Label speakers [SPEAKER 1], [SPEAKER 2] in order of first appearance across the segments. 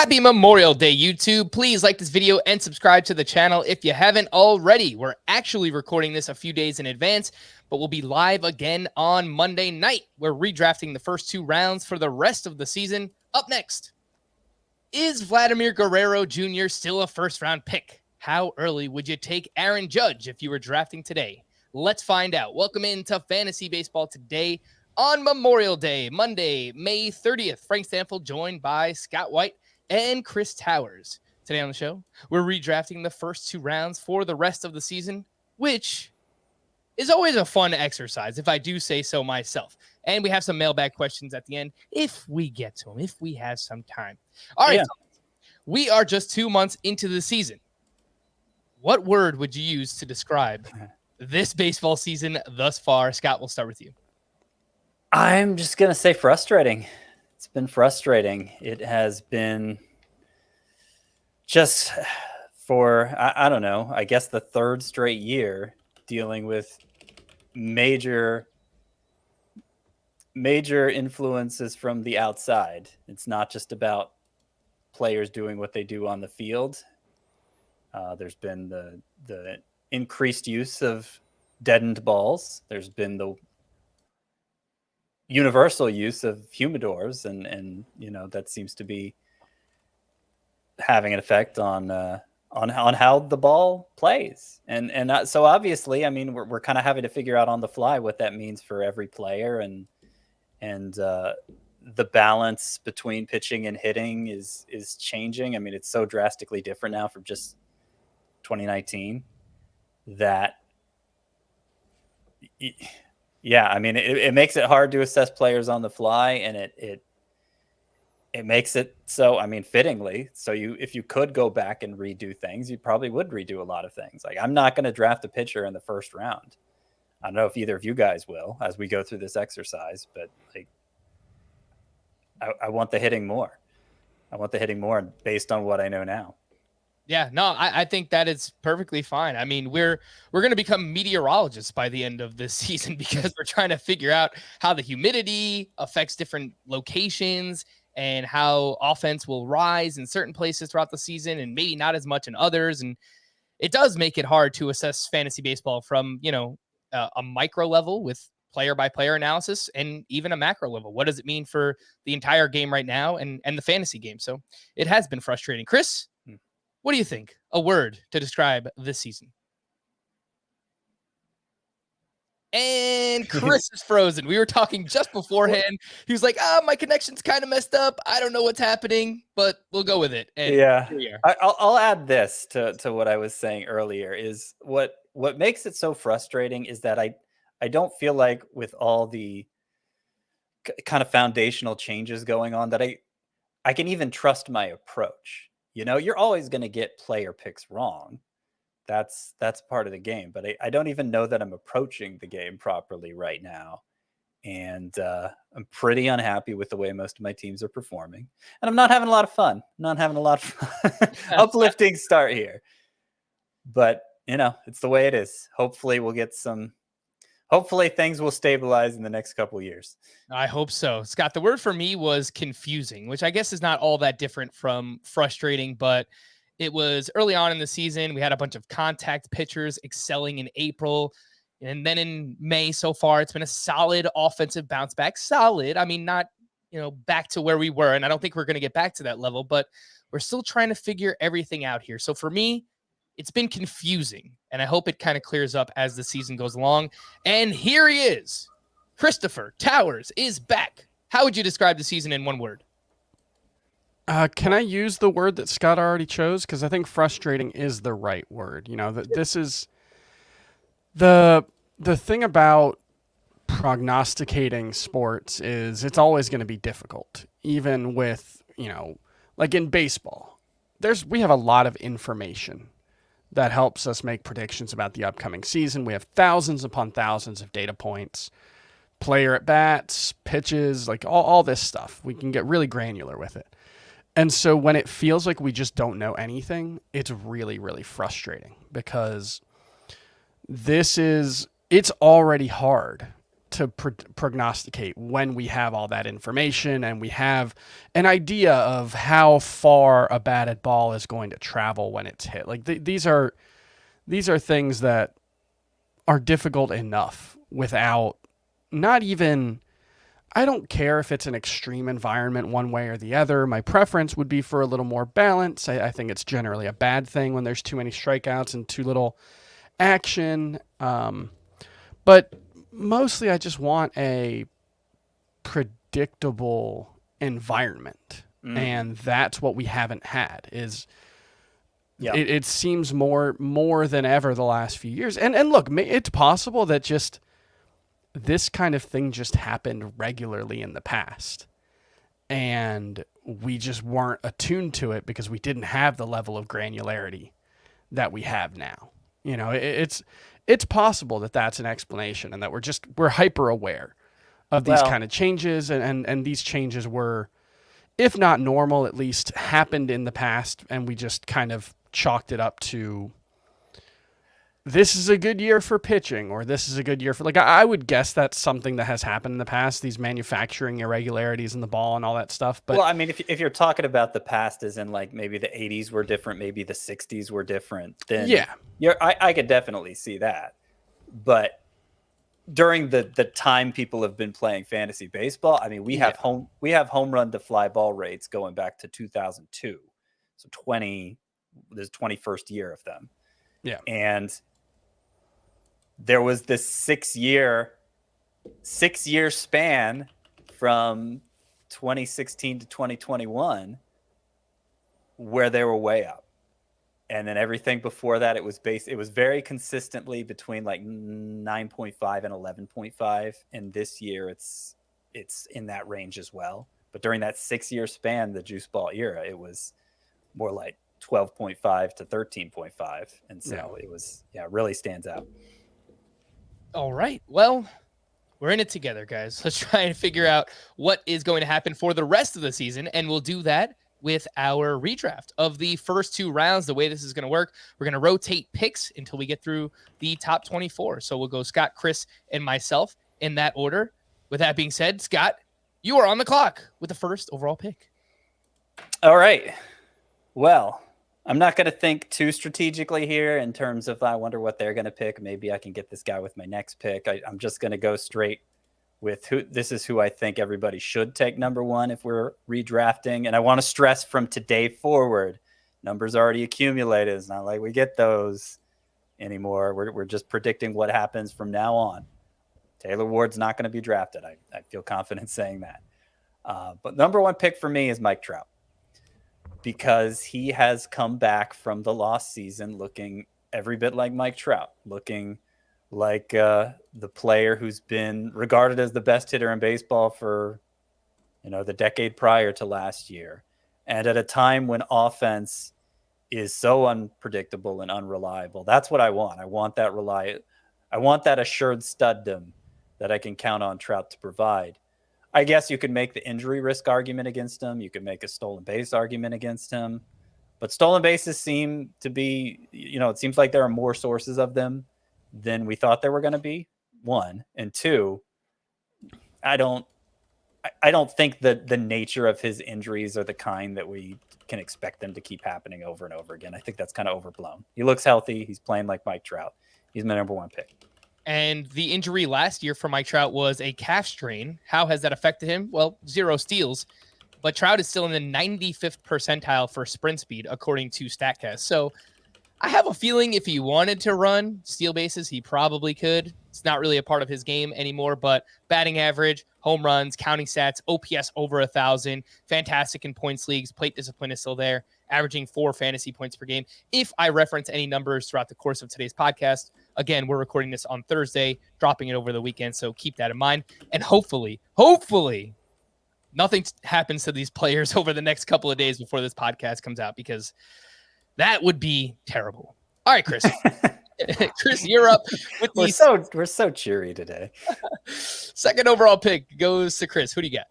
[SPEAKER 1] Happy Memorial Day, YouTube. Please like this video and subscribe to the channel if you haven't already. We're actually recording this a few days in advance, but we'll be live again on Monday night. We're redrafting the first two rounds for the rest of the season. Up next, is Vladimir Guerrero Jr. still a first-round pick? How early would you take Aaron Judge if you were drafting today? Let's find out. Welcome into Fantasy Baseball today on Memorial Day, Monday, May 30th. Frank Stampfl joined by Scott White and Chris Towers. Today on the show, we're redrafting the first two rounds for the rest of the season, which is always a fun exercise, if I do say so myself. And we have some mailbag questions at the end, if we get to them, if we have some time. All right, we are just 2 months into the season. What word would you use to describe this baseball season thus far? Scott, we'll start with you.
[SPEAKER 2] I'm just going to say frustrating. It's been frustrating. It has been just for, I don't know, I guess the third straight year dealing with major influences from the outside. It's not just about players doing what they do on the field. There's been the increased use of deadened balls. There's been the universal use of humidors, and you know that seems to be having an effect on how the ball plays, and so obviously, I mean, we're kind of having to figure out on the fly what that means for every player, and the balance between pitching and hitting is changing. I mean, it's so drastically different now from just 2019 that. Yeah, I mean, it makes it hard to assess players on the fly, and it makes it so, I mean, fittingly, so if you could go back and redo things, you probably would redo a lot of things. Like, I'm not going to draft a pitcher in the first round. I don't know if either of you guys will as we go through this exercise, but like, I want the hitting more. I want the hitting more based on what I know now.
[SPEAKER 1] Yeah, no, I think that is perfectly fine. I mean, we're going to become meteorologists by the end of this season because we're trying to figure out how the humidity affects different locations and how offense will rise in certain places throughout the season and maybe not as much in others. And it does make it hard to assess fantasy baseball from, you know, a micro level with player by player analysis and even a macro level. What does it mean for the entire game right now and the fantasy game? So it has been frustrating. Chris? What do you think? A word to describe this season. And Chris is frozen. We were talking just beforehand. He was like, my connection's kind of messed up. I don't know what's happening, but we'll go with it. And
[SPEAKER 2] yeah, I'll add this to what I was saying earlier is what makes it so frustrating is that I don't feel like with all the kind of foundational changes going on that I can even trust my approach. You know, you're always going to get player picks wrong. That's part of the game. But I don't even know that I'm approaching the game properly right now. And I'm pretty unhappy with the way most of my teams are performing. And I'm not having a lot of fun. Uplifting start here. But, you know, it's the way it is. Hopefully we'll get Hopefully things will stabilize in the next couple of years.
[SPEAKER 1] I hope so. Scott, the word for me was confusing, which I guess is not all that different from frustrating, but it was early on in the season. We had a bunch of contact pitchers excelling in April. And then in May so far, it's been a solid offensive bounce back. Solid. I mean, not, you know, back to where we were. And I don't think we're going to get back to that level, but we're still trying to figure everything out here. So for me, it's been confusing, and I hope it kind of clears up as the season goes along. And here he is. Christopher Towers is back. How would you describe the season in one word?
[SPEAKER 3] Can I use the word that Scott already chose? Because I think frustrating is the right word. You know, this is the thing about prognosticating sports is it's always going to be difficult, even with, you know, like in baseball. We have a lot of information that helps us make predictions about the upcoming season. We have thousands upon thousands of data points, player at bats, pitches, like all this stuff. We can get really granular with it. And so when it feels like we just don't know anything, it's really, really frustrating because it's already hard to prognosticate when we have all that information and we have an idea of how far a batted ball is going to travel when it's hit. Like these are things that are difficult enough without not even. I don't care if it's an extreme environment one way or the other. My preference would be for a little more balance. I think it's generally a bad thing when there's too many strikeouts and too little action. But mostly I just want a predictable environment. And that's what we haven't had is it seems more than ever the last few years. And look, it's possible that just this kind of thing just happened regularly in the past. And we just weren't attuned to it because we didn't have the level of granularity that we have now. You know, it's possible that that's an explanation and that we're hyper aware of these kind of changes. And these changes were, if not normal, at least happened in the past. And we just kind of chalked it up to, this is a good year for pitching, or this is a good year for, like, I would guess that's something that has happened in the past, these manufacturing irregularities in the ball and all that stuff. But
[SPEAKER 2] well, I mean, if you're talking about the past as in like maybe the 80s were different, maybe the 60s were different, then I could definitely see that. But during the time people have been playing fantasy baseball, I mean, we have home run to fly ball rates going back to 2002. So this 21st year of them. Yeah. And there was this 6-year span from 2016 to 2021 where they were way up. And then everything before that, it was very consistently between like 9.5 and 11.5. And this year it's in that range as well. But during that 6-year span, the juice ball era, it was more like 12.5 to 13.5. And so it was, it really stands out.
[SPEAKER 1] All right. Well, we're in it together, guys. Let's try and figure out what is going to happen for the rest of the season. And we'll do that with our redraft of the first 2 rounds. The way this is going to work, we're going to rotate picks until we get through the top 24. So we'll go Scott, Chris, and myself in that order. With that being said, Scott, you are on the clock with the first overall pick.
[SPEAKER 2] All right. Well, I'm not going to think too strategically here in terms of I wonder what they're going to pick. Maybe I can get this guy with my next pick. I'm just going to go straight with who I think everybody should take number 1 if we're redrafting. And I want to stress from today forward, numbers already accumulated. It's not like we get those anymore. We're just predicting what happens from now on. Taylor Ward's not going to be drafted. I feel confident saying that. But number 1 pick for me is Mike Trout, because he has come back from the lost season looking every bit like Mike Trout, looking like the player who's been regarded as the best hitter in baseball for, the decade prior to last year. And at a time when offense is so unpredictable and unreliable, that's what I want. I want that assured studdom that I can count on Trout to provide. I guess you could make the injury risk argument against him. You could make a stolen base argument against him. But stolen bases seem to be, it seems like there are more sources of them than we thought there were going to be, 1. And 2, I don't think that the nature of his injuries are the kind that we can expect them to keep happening over and over again. I think that's kind of overblown. He looks healthy. He's playing like Mike Trout. He's my number 1 pick.
[SPEAKER 1] And the injury last year for Mike Trout was a calf strain. How has that affected him? Well, 0 steals, but Trout is still in the 95th percentile for sprint speed, according to StatCast. So I have a feeling if he wanted to run steal bases, he probably could. It's not really a part of his game anymore, but batting average, home runs, counting stats, OPS over 1,000, fantastic in points leagues. Plate discipline is still there, averaging 4 fantasy points per game. If I reference any numbers throughout the course of today's podcast, again, we're recording this on Thursday, dropping it over the weekend, so keep that in mind. And hopefully, nothing happens to these players over the next couple of days before this podcast comes out, because that would be terrible. All right, Chris. Chris, you're up with
[SPEAKER 2] we're so cheery today.
[SPEAKER 1] Second overall pick goes to Chris. Who do you got?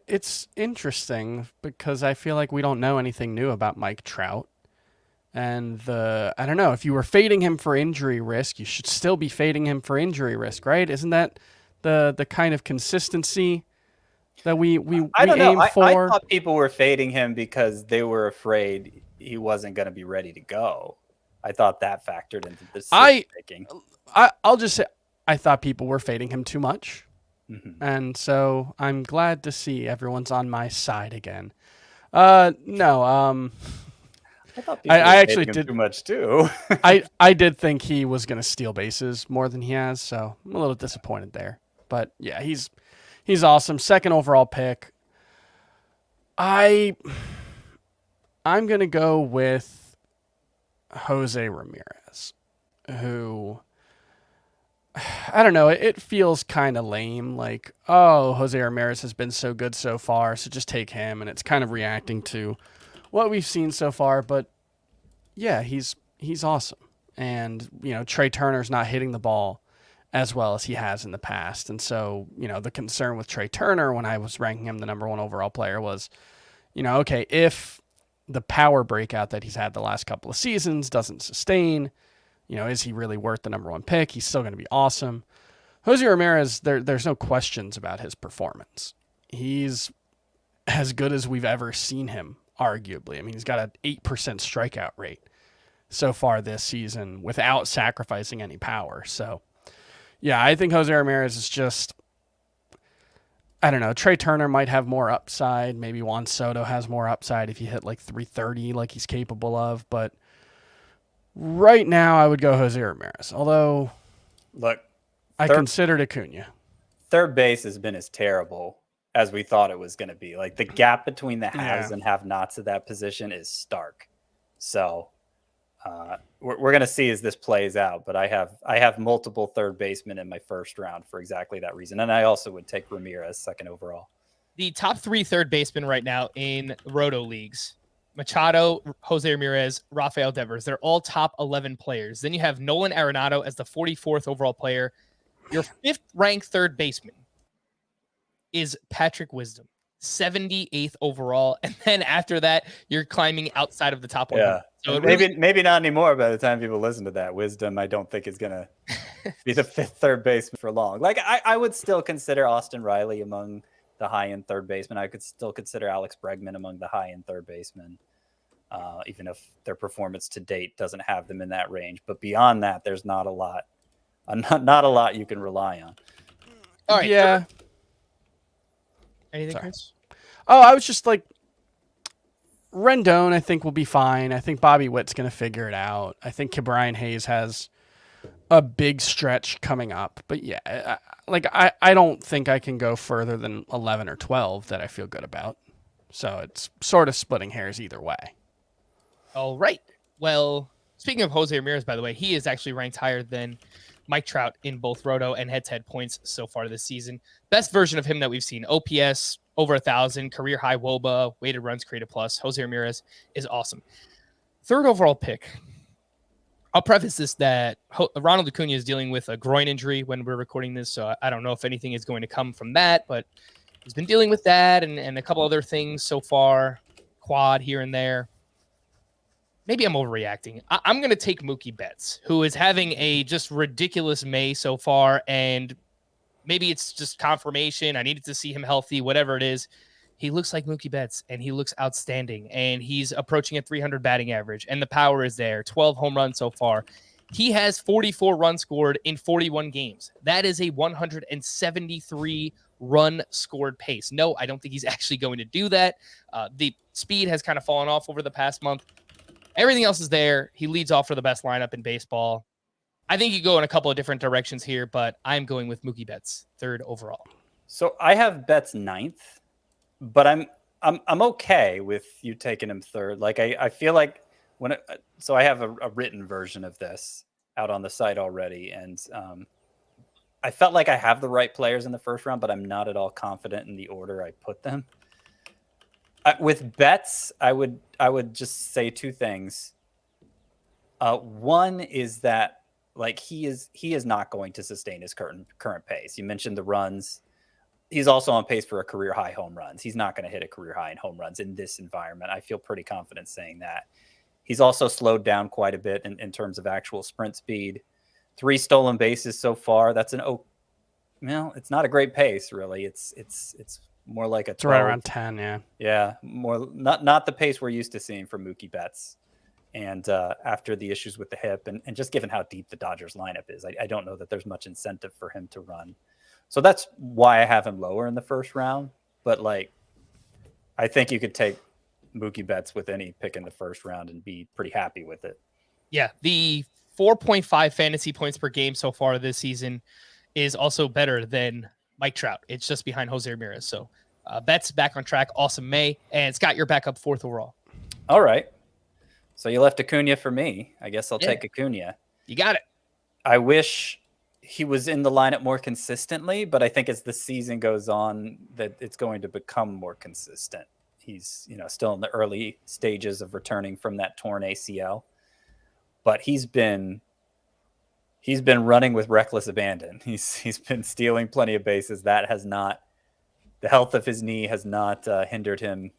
[SPEAKER 3] It's interesting because I feel like we don't know anything new about Mike Trout. And I don't know, if you were fading him for injury risk, you should still be fading him for injury risk, right? Isn't that the kind of consistency that we
[SPEAKER 2] I don't know.
[SPEAKER 3] aim
[SPEAKER 2] I
[SPEAKER 3] for?
[SPEAKER 2] thought people were fading him because they were afraid he wasn't going to be ready to go. I thought that factored into the decision making.
[SPEAKER 3] I'll just say I thought people were fading him too much.
[SPEAKER 2] Mm-hmm.
[SPEAKER 3] And so I'm glad to see everyone's on my side again. No,
[SPEAKER 2] I thought people were
[SPEAKER 3] actually
[SPEAKER 2] fading him
[SPEAKER 3] did
[SPEAKER 2] too much too.
[SPEAKER 3] I did think he was going to steal bases more than he has, so I'm a little disappointed there. But yeah, he's awesome. Second overall pick. I'm going to go with Jose Ramirez, who, I don't know, it feels kind of lame. Like, oh, Jose Ramirez has been so good so far, so just take him. And it's kind of reacting to what we've seen so far. But yeah, he's awesome. And, Trey Turner's not hitting the ball as well as he has in the past. And so, the concern with Trey Turner when I was ranking him the number one overall player was, okay, if the power breakout that he's had the last couple of seasons doesn't sustain, is he really worth the number one pick? He's still going to be awesome. Jose Ramirez, there's no questions about his performance. He's as good as we've ever seen him, arguably. I mean, he's got an 8% strikeout rate so far this season without sacrificing any power. So, yeah, I think Jose Ramirez is just, I don't know, Trey Turner might have more upside. Maybe Juan Soto has more upside if you hit like 330 like he's capable of. But right now, I would go Jose Ramirez. Although,
[SPEAKER 2] Look,
[SPEAKER 3] I considered Acuña.
[SPEAKER 2] Third base has been as terrible as we thought it was going to be. Like the gap between the haves and have-nots of that position is stark. So we're going to see as this plays out. But I have multiple third basemen in my first round for exactly that reason, and I also would take Ramirez second overall.
[SPEAKER 1] The top 3 third basemen right now in Roto leagues: Machado, Jose Ramirez, Rafael Devers. They're all top 11 players. Then you have Nolan Arenado as the 44th overall player. Your 5th ranked third baseman is Patrick Wisdom, 78th overall. And then after that, you're climbing outside of the top 100.
[SPEAKER 2] Yeah.
[SPEAKER 1] So
[SPEAKER 2] maybe not anymore by the time people listen to that. Wisdom, I don't think is going to be the 5th third baseman for long. Like I would still consider Austin Riley among the high-end third baseman. I could still consider Alex Bregman among the high-end third baseman, even if their performance to date doesn't have them in that range. But beyond that, there's not a lot you can rely on.
[SPEAKER 1] All right.
[SPEAKER 3] Yeah.
[SPEAKER 1] Anything, Chris?
[SPEAKER 3] Oh, I was just like, Rendon, I think, will be fine. I think Bobby Witt's going to figure it out. I think Brian Hayes has a big stretch coming up. But yeah, I don't think I can go further than 11 or 12 that I feel good about. So it's sort of splitting hairs either way.
[SPEAKER 1] All right. Well, speaking of Jose Ramirez, by the way, he is actually ranked higher than Mike Trout in both Roto and head-to-head points so far this season. Best version of him that we've seen. OPS over 1,000, career high WOBA, weighted runs created plus. Jose Ramirez is awesome. Third overall pick. I'll preface this that Ronald Acuña is dealing with a groin injury when we're recording this, so I don't know if anything is going to come from that, but he's been dealing with that and a couple other things so far, quad here and there. Maybe I'm overreacting. I'm going to take Mookie Betts, who is having a just ridiculous May so far, and maybe it's just confirmation. I needed to see him healthy, whatever it is. He looks like Mookie Betts, and he looks outstanding, and he's approaching a 300 batting average, and the power is there. 12 home runs so far. He has 44 runs scored in 41 games. That is a 173 run scored pace. No, I don't think he's actually going to do that. The speed has kind of fallen off over the past month. Everything else is there. He leads off for the best lineup in baseball. I think you go in a couple of different directions here, but I'm going with Mookie Betts, third overall.
[SPEAKER 2] So I have Betts 9th, but I'm okay with you taking him third. Like I feel like so I have a written version of this out on the site already, and I felt like I have the right players in the first round, but I'm not at all confident in the order I put them. With Betts, I would just say 2 things. One is that like he is not going to sustain his current pace. You mentioned the runs. He's also on pace for a career high home runs. He's not going to hit a career high in home runs in this environment. I feel pretty confident saying that. He's also slowed down quite a bit in terms of actual sprint speed. 3 stolen bases so far. That's it's not a great pace, really. It's more like a 12.
[SPEAKER 3] It's right around 10, yeah.
[SPEAKER 2] Yeah, more not the pace we're used to seeing from Mookie Betts. And after the issues with the hip, and just given how deep the Dodgers lineup is, I don't know that there's much incentive for him to run. So that's why I have him lower in the first round. But like, I think you could take Mookie Betts with any pick in the first round and be pretty happy with it.
[SPEAKER 1] Yeah, the 4.5 fantasy points per game so far this season is also better than Mike Trout. It's just behind Jose Ramirez. So Betts back on track. Awesome May. And Scott, you're back up 4th overall.
[SPEAKER 2] All right. So you left Acuña for me. I guess I'll take Acuña.
[SPEAKER 1] You got it.
[SPEAKER 2] I wish he was in the lineup more consistently, but I think as the season goes on that it's going to become more consistent. He's, still in the early stages of returning from that torn ACL, but he's been running with reckless abandon. He's been stealing plenty of bases. The health of his knee has not hindered him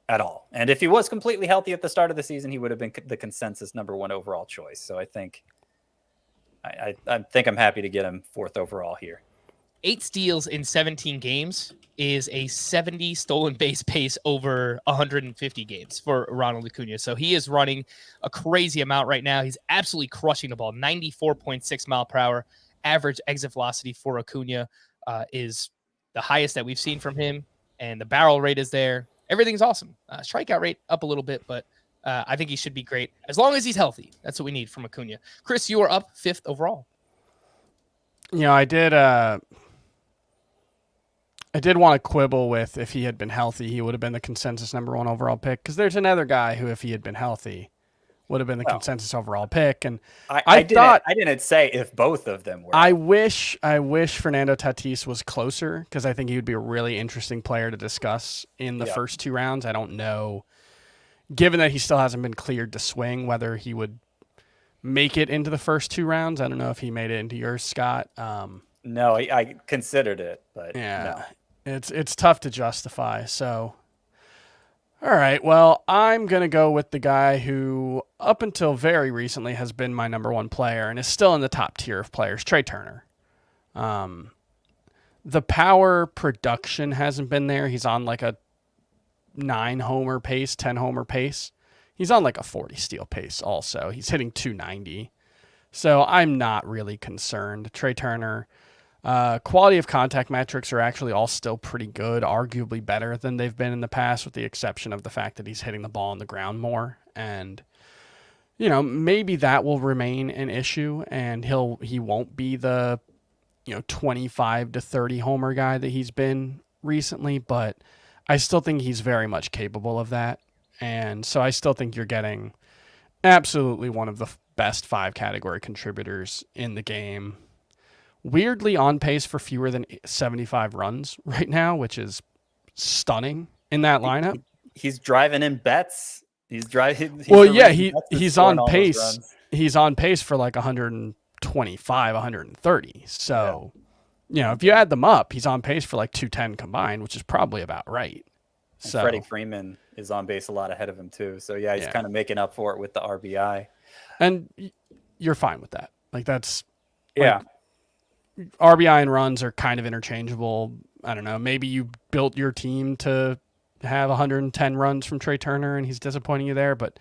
[SPEAKER 2] at all. And if he was completely healthy at the start of the season, he would have been the consensus number 1 overall choice. So I think I'm happy to get him 4th overall here.
[SPEAKER 1] 8 steals in 17 games is a 70 stolen base pace over 150 games for Ronald Acuña. So he is running a crazy amount right now. He's absolutely crushing the ball. 94.6 mile per hour average exit velocity for Acuña is the highest that we've seen from him. And the barrel rate is there. Everything's awesome. Strikeout rate up a little bit, but I think he should be great as long as he's healthy. That's what we need from Acuña. Chris, you are up 5th overall.
[SPEAKER 3] I did want to quibble with if he had been healthy, he would have been the consensus number 1 overall pick. Because there's another guy who, if he had been healthy, would have been the consensus overall pick. And I
[SPEAKER 2] didn't say if both of them were.
[SPEAKER 3] I wish Fernando Tatis was closer, because I think he would be a really interesting player to discuss in the first 2 rounds. I don't know, given that he still hasn't been cleared to swing, whether he would make it into the first 2 rounds. I don't know if he made it into yours, Scott.
[SPEAKER 2] No, I considered it, but
[SPEAKER 3] yeah,
[SPEAKER 2] no.
[SPEAKER 3] It's tough to justify. So, all right, well, I'm going to go with the guy who, up until very recently, has been my number 1 player and is still in the top tier of players, Trey Turner. The power production hasn't been there. He's on like a 9-homer pace, 10-homer pace. He's on like a 40 steal pace also. He's hitting 290. So I'm not really concerned. Trey Turner, quality of contact metrics are actually all still pretty good, arguably better than they've been in the past, with the exception of the fact that he's hitting the ball on the ground more. And, maybe that will remain an issue, and he won't be the, 25 to 30 homer guy that he's been recently, but I still think he's very much capable of that. And so I still think you're getting absolutely one of the best 5 category contributors in the game. Weirdly on pace for fewer than 75 runs right now, which is stunning in that lineup.
[SPEAKER 2] He's driving in bets. He's on pace.
[SPEAKER 3] He's on pace for like 125, 130. So, if you add them up, he's on pace for like 210 combined, which is probably about right.
[SPEAKER 2] And Freddie Freeman is on base a lot ahead of him too. So he's kind of making up for it with the RBI.
[SPEAKER 3] And you're fine with that. Like that's RBI and runs are kind of interchangeable. I don't know. Maybe you built your team to have 110 runs from Trey Turner and he's disappointing you there, but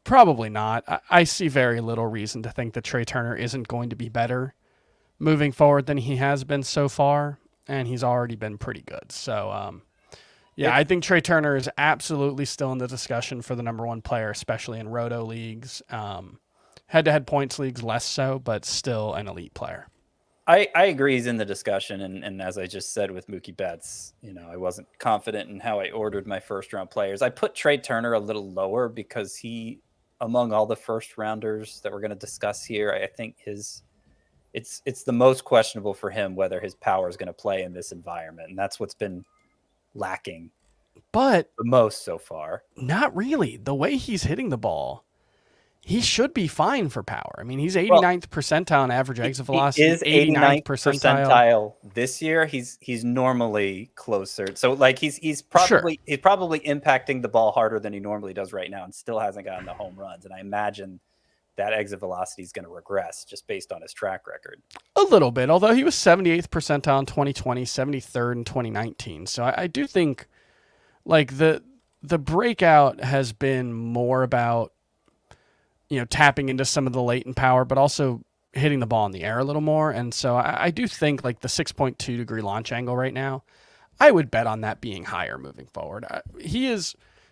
[SPEAKER 3] probably not. I see very little reason to think that Trey Turner isn't going to be better moving forward than he has been so far, and he's already been pretty good. So, I think Trey Turner is absolutely still in the discussion for the number 1 player, especially in roto leagues. Head-to-head points leagues less so, but still an elite player.
[SPEAKER 2] I agree he's in the discussion, and as I just said with Mookie Betts, I wasn't confident in how I ordered my first-round players. I put Trey Turner a little lower because he, among all the first-rounders that we're going to discuss here, I think it's the most questionable for him whether his power is going to play in this environment, and that's what's been lacking
[SPEAKER 3] but
[SPEAKER 2] the most so far.
[SPEAKER 3] Not really. The way he's hitting the ball he should be fine for power. I mean, he's 89th percentile in average exit velocity.
[SPEAKER 2] He is 89th percentile this year. He's normally closer. So like he's probably impacting the ball harder than he normally does right now, and still hasn't gotten the home runs. And I imagine that exit velocity is going to regress just based on his track record.
[SPEAKER 3] A little bit, although he was 78th percentile in 2020, 73rd in 2019. So I do think like the breakout has been more about, you know, tapping into some of the latent power, but also hitting the ball in the air a little more. And so I do think like the 6.2 degree launch angle right now, I would bet on that being higher moving forward.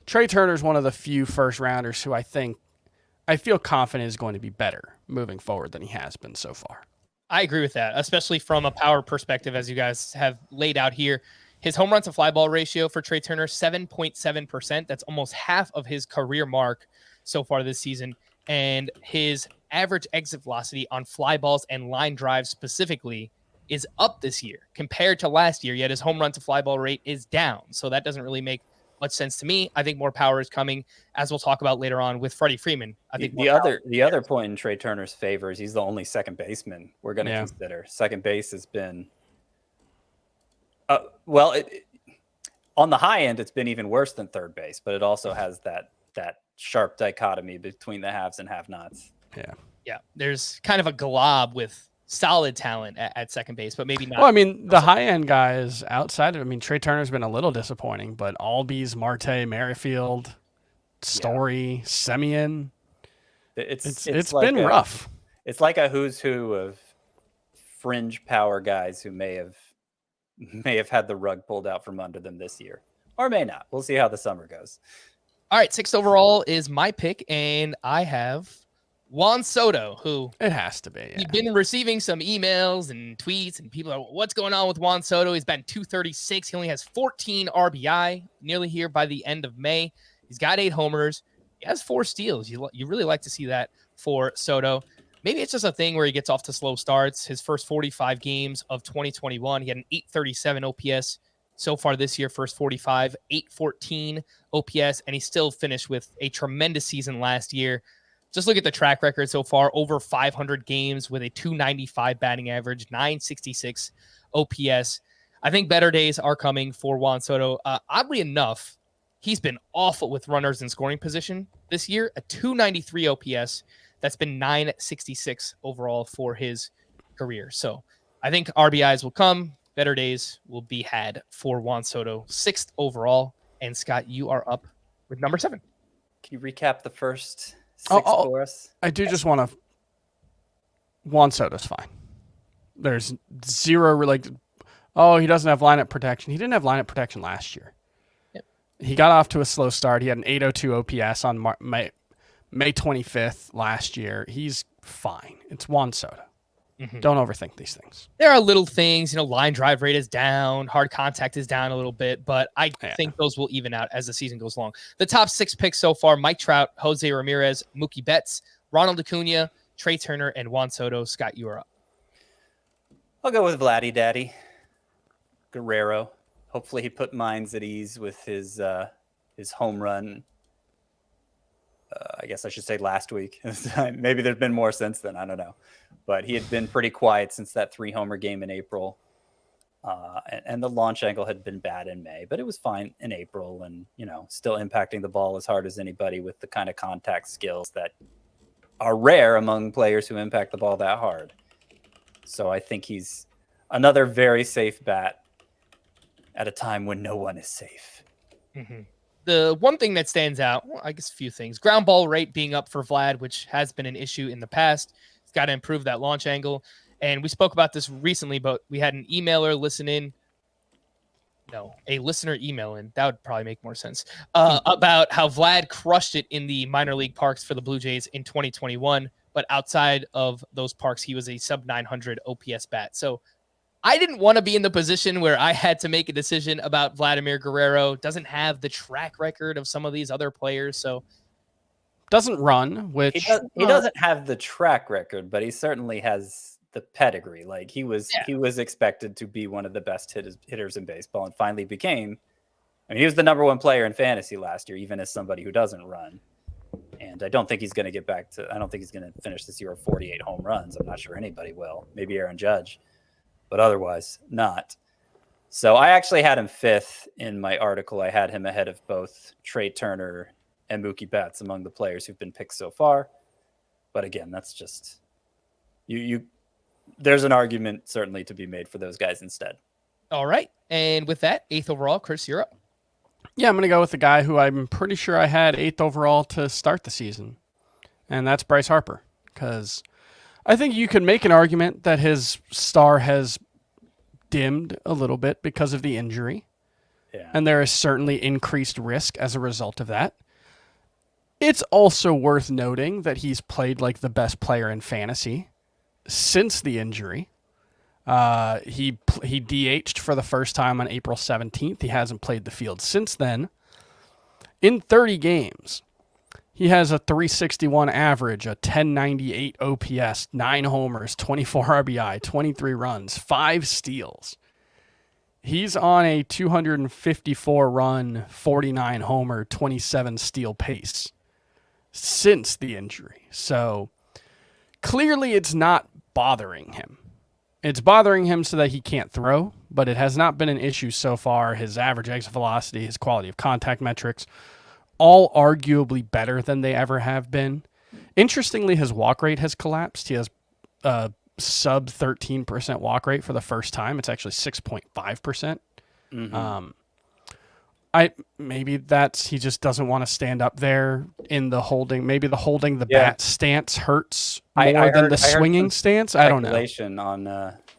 [SPEAKER 3] Trey Turner's one of the few first rounders who I feel confident is going to be better moving forward than he has been so far.
[SPEAKER 1] I agree with that, especially from a power perspective, as you guys have laid out here. His home run to fly ball ratio for Trey Turner, 7.7%. That's almost half of his career mark so far this season. And his average exit velocity on fly balls and line drives specifically is up this year compared to last year, yet his home run to fly ball rate is down. So that doesn't really make much sense to me. I think more power is coming, as we'll talk about later on with Freddie Freeman. I think
[SPEAKER 2] the other point in Trey Turner's favor is he's the only second baseman we're going to consider. Second base has been on the high end, it's been even worse than third base, but it also has that sharp dichotomy between the haves and have-nots.
[SPEAKER 1] Yeah. There's kind of a glob with solid talent at second base, but maybe not.
[SPEAKER 3] Well, I mean, the high-end guys outside of, I mean, Trey Turner's been a little disappointing, but Albies, Marte, Merrifield, Story, Semien, it's
[SPEAKER 2] like
[SPEAKER 3] been rough.
[SPEAKER 2] It's like a who's who of fringe power guys who may have had the rug pulled out from under them this year, or may not. We'll see how the summer goes.
[SPEAKER 1] All right, 6th overall is my pick, and I have Juan Soto, who
[SPEAKER 3] it has to be. Yeah.
[SPEAKER 1] He's been receiving some emails and tweets, and people are, what's going on with Juan Soto? He's been 236. He only has 14 RBI, nearly here by the end of May. He's got 8 homers. He has 4 steals. You really like to see that for Soto. Maybe it's just a thing where he gets off to slow starts. His first 45 games of 2021, he had an 837 OPS. So far this year, first 45, 814 OPS, and he still finished with a tremendous season last year. Just look at the track record so far, over 500 games with a 295 batting average, 966 OPS. I think better days are coming for Juan Soto. Oddly enough, he's been awful with runners in scoring position this year, a 293 OPS. That's been 966 overall for his career. So I think RBIs will come. Better days will be had for Juan Soto, 6th overall. And Scott, you are up with number 7.
[SPEAKER 2] Can you recap the first 6 for us?
[SPEAKER 3] I do just want to. Juan Soto's fine. There's zero he doesn't have lineup protection. He didn't have lineup protection last year.
[SPEAKER 1] Yep.
[SPEAKER 3] He got off to a slow start. He had an 802 OPS on May 25th last year. He's fine. It's Juan Soto. Mm-hmm. Don't overthink these things.
[SPEAKER 1] There are little things, line drive rate is down, hard contact is down a little bit, but I think those will even out as the season goes along. The top 6 picks so far: Mike Trout, Jose Ramirez, Mookie Betts, Ronald Acuña, Trey Turner, and Juan Soto. Scott, you are up.
[SPEAKER 2] I'll go with Vladdy Daddy Guerrero. Hopefully he put minds at ease with his home run. I guess I should say last week. Maybe there's been more since then. I don't know. But he had been pretty quiet since that 3-homer game in April. And the launch angle had been bad in May, but it was fine in April, and, still impacting the ball as hard as anybody with the kind of contact skills that are rare among players who impact the ball that hard. So I think he's another very safe bat at a time when no one is safe.
[SPEAKER 1] Mm-hmm. The one thing that stands out, well, I guess a few things. Ground ball rate being up for Vlad, which has been an issue in the past. He's got to improve that launch angle. And we spoke about this recently, but we had an emailer listen in. No, a listener email in. That would probably make more sense. About how Vlad crushed it in the minor league parks for the Blue Jays in 2021. But outside of those parks, he was a sub 900 OPS bat. So I didn't want to be in the position where I had to make a decision about Vladimir Guerrero. Doesn't have the track record of some of these other players. So
[SPEAKER 3] doesn't run, which
[SPEAKER 2] he doesn't have the track record, but he certainly has the pedigree. Like he was expected to be one of the best hitters in baseball, and finally became. I mean, he was the number 1 player in fantasy last year, even as somebody who doesn't run. And I don't think he's going to get back to. I don't think he's going to finish this year with 48 home runs. I'm not sure anybody will. Maybe Aaron Judge, but otherwise not. So I actually had him 5th in my article. I had him ahead of both Trey Turner and Mookie Betts among the players who've been picked so far. But again, that's just you. There's an argument certainly to be made for those guys instead.
[SPEAKER 1] All right. And with that, 8th overall, Chris, you're up.
[SPEAKER 3] Yeah, I'm going to go with the guy who I'm pretty sure I had 8th overall to start the season, and that's Bryce Harper, because I think you could make an argument that his star has dimmed a little bit because of the injury, and there is certainly increased risk as a result of that. It's also worth noting that he's played like the best player in fantasy since the injury. He DH'd for the first time on April 17th. He hasn't played the field since then. In 30 games, he has a 361 average, a 1098 OPS, 9 homers, 24 RBI, 23 runs, 5 steals. He's on a 254 run, 49 homer, 27 steal pace since the injury. So clearly it's not bothering him. It's bothering him so that he can't throw, but it has not been an issue so far. His average exit velocity, his quality of contact metrics, all arguably better than they ever have been. Interestingly, his walk rate has collapsed. He has a sub 13% walk rate for the first time. It's actually 6.5%. Maybe that's he just doesn't want to stand up there in the holding. Maybe the holding the bat stance hurts more than the swinging stance. I don't know.
[SPEAKER 2] On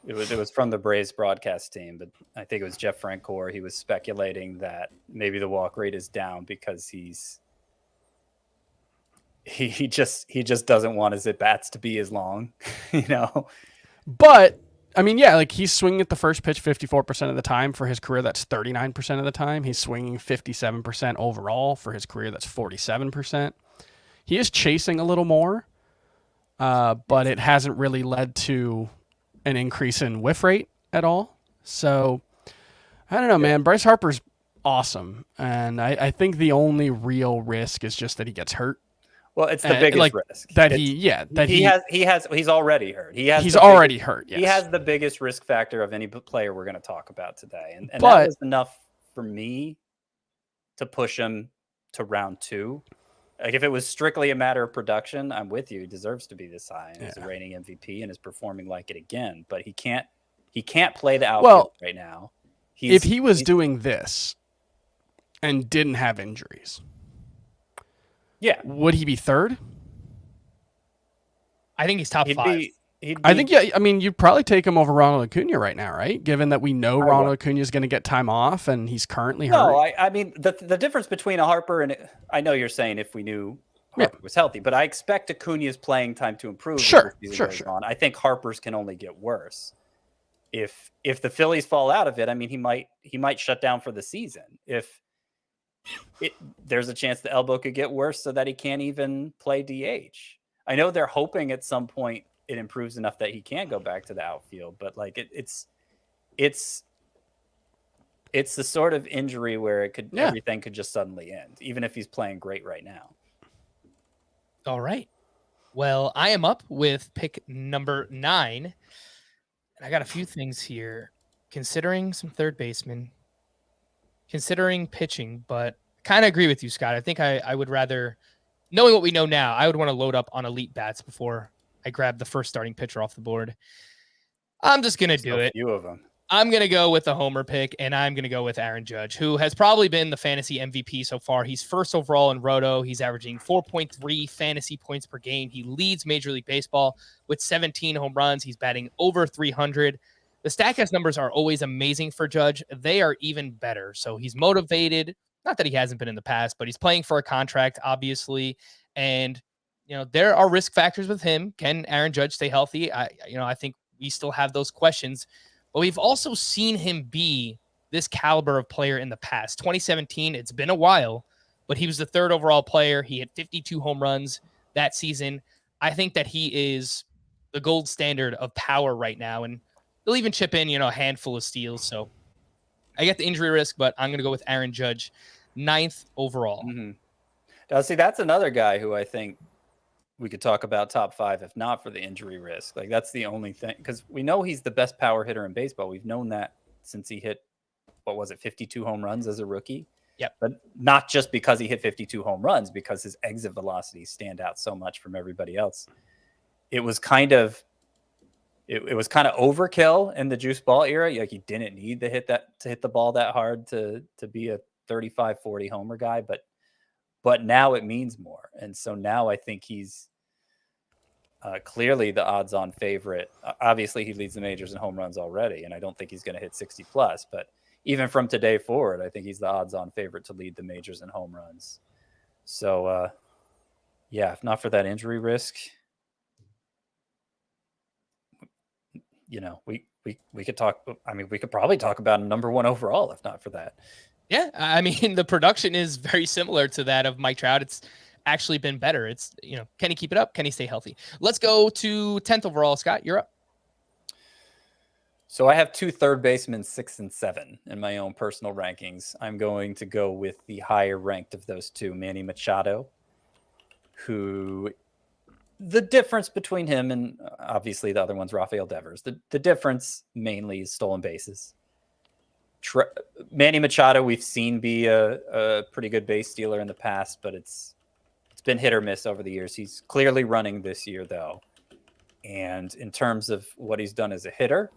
[SPEAKER 2] it was from the Braves broadcast team, but I think it was Jeff Francoeur. He was speculating that maybe the walk rate is down because he just doesn't want his at bats to be as long, you know.
[SPEAKER 3] But I mean, yeah, like he's swinging at the first pitch 54% of the time for his career. That's 39% of the time. He's swinging 57% overall for his career. That's 47%. He is chasing a little more, but it hasn't really led to an increase in whiff rate at all. So I don't know, man. Bryce Harper's awesome, and I think the only real risk is just that he gets hurt.
[SPEAKER 2] Well, it's the biggest risk
[SPEAKER 3] that
[SPEAKER 2] he's already hurt. He's
[SPEAKER 3] already hurt. Yes.
[SPEAKER 2] He has the biggest risk factor of any player we're going to talk about today, and that was enough for me to push him to round 2. Like if it was strictly a matter of production, I'm with you. He deserves to be this high, and he's a reigning MVP and is performing like it again. But he can't play the outfield right now.
[SPEAKER 3] If he was doing this and didn't have injuries.
[SPEAKER 2] Yeah.
[SPEAKER 3] Would he be 3rd?
[SPEAKER 1] I think he's top 5.
[SPEAKER 3] I think, I mean, you'd probably take him over Ronald Acuña right now, right? Given that we know Ronald Acuña is going to get time off and he's currently hurt.
[SPEAKER 2] No, I mean, the difference between a Harper and I know you're saying if we knew Harper was healthy, but I expect Acuña's playing time to improve.
[SPEAKER 3] Sure.
[SPEAKER 2] I think Harper's can only get worse. If the Phillies fall out of it, I mean, he might shut down for the season. There's a chance the elbow could get worse so that he can't even play DH. I know they're hoping at some point it improves enough that he can go back to the outfield, but like it's the sort of injury where everything could just suddenly end, even if he's playing great right now.
[SPEAKER 1] All right. Well, I am up with pick number 9. And I got a few things here, considering some third baseman, considering pitching, but kind of agree with you, Scott. I think I would rather, knowing what we know now, I would want to load up on elite bats before I grab the first starting pitcher off the board. I'm just going to do it.
[SPEAKER 2] Few of them.
[SPEAKER 1] I'm going to go with the homer pick, and I'm going to go with Aaron Judge, who has probably been the fantasy MVP so far. He's 1st overall in Roto. He's averaging 4.3 fantasy points per game. He leads Major League Baseball with 17 home runs. He's batting over 300. The Statcast numbers are always amazing for Judge. They are even better. So he's motivated. Not that he hasn't been in the past, but he's playing for a contract, obviously. And, you know, there are risk factors with him. Can Aaron Judge stay healthy? I think we still have those questions. But we've also seen him be this caliber of player in the past. 2017, it's been a while, but he was the 3rd overall player. He had 52 home runs that season. I think that he is the gold standard of power right now. And he'll even chip in, a handful of steals. So I get the injury risk, but I'm going to go with Aaron Judge, 9th overall.
[SPEAKER 2] Mm-hmm. Now, see, that's another guy who I think we could talk about top 5 if not for the injury risk. Like, that's the only thing, because we know he's the best power hitter in baseball. We've known that since he hit, 52 home runs as a rookie.
[SPEAKER 1] Yep.
[SPEAKER 2] But not just because he hit 52 home runs, because his exit velocities stand out so much from everybody else. It was kind of overkill in the juice ball era. Like, he didn't need to hit the ball that hard to be a 35, 40 homer guy, but now it means more. And so now I think he's clearly the odds-on favorite. Obviously, he leads the majors in home runs already, and I don't think he's going to hit 60 plus. But even from today forward, I think he's the odds-on favorite to lead the majors in home runs. So, yeah, if not for that injury risk, we could talk. I mean, we could probably talk about him number 1 overall if not for that.
[SPEAKER 1] Yeah, I mean, the production is very similar to that of Mike Trout. It's actually been better. It's, can he keep it up? Can he stay healthy? Let's go to 10th overall. Scott, you're up.
[SPEAKER 2] So I have 2 third basemen, 6 and 7 in my own personal rankings. I'm going to go with the higher ranked of those 2, Manny Machado, who the difference between him and obviously the other one's Rafael Devers. The difference mainly is stolen bases. Manny Machado, we've seen be a pretty good base stealer in the past, but it's been hit or miss over the years. He's clearly running this year, though. And in terms of what he's done as a hitter,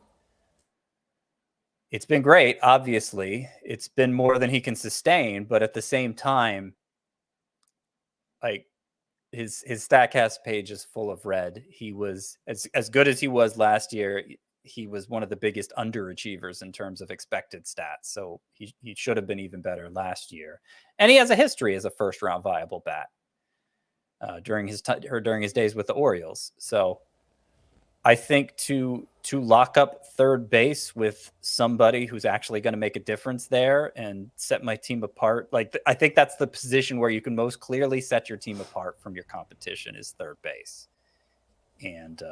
[SPEAKER 2] it's been great. Obviously, it's been more than he can sustain, but at the same time, like, his Statcast page is full of red. He was as good as he was last year. He was one of the biggest underachievers in terms of expected stats. So he should have been even better last year. And he has a history as a first round viable bat during his days with the Orioles. So I think to lock up third base with somebody who's actually going to make a difference there and set my team apart, like, I think that's the position where you can most clearly set your team apart from your competition is third base. And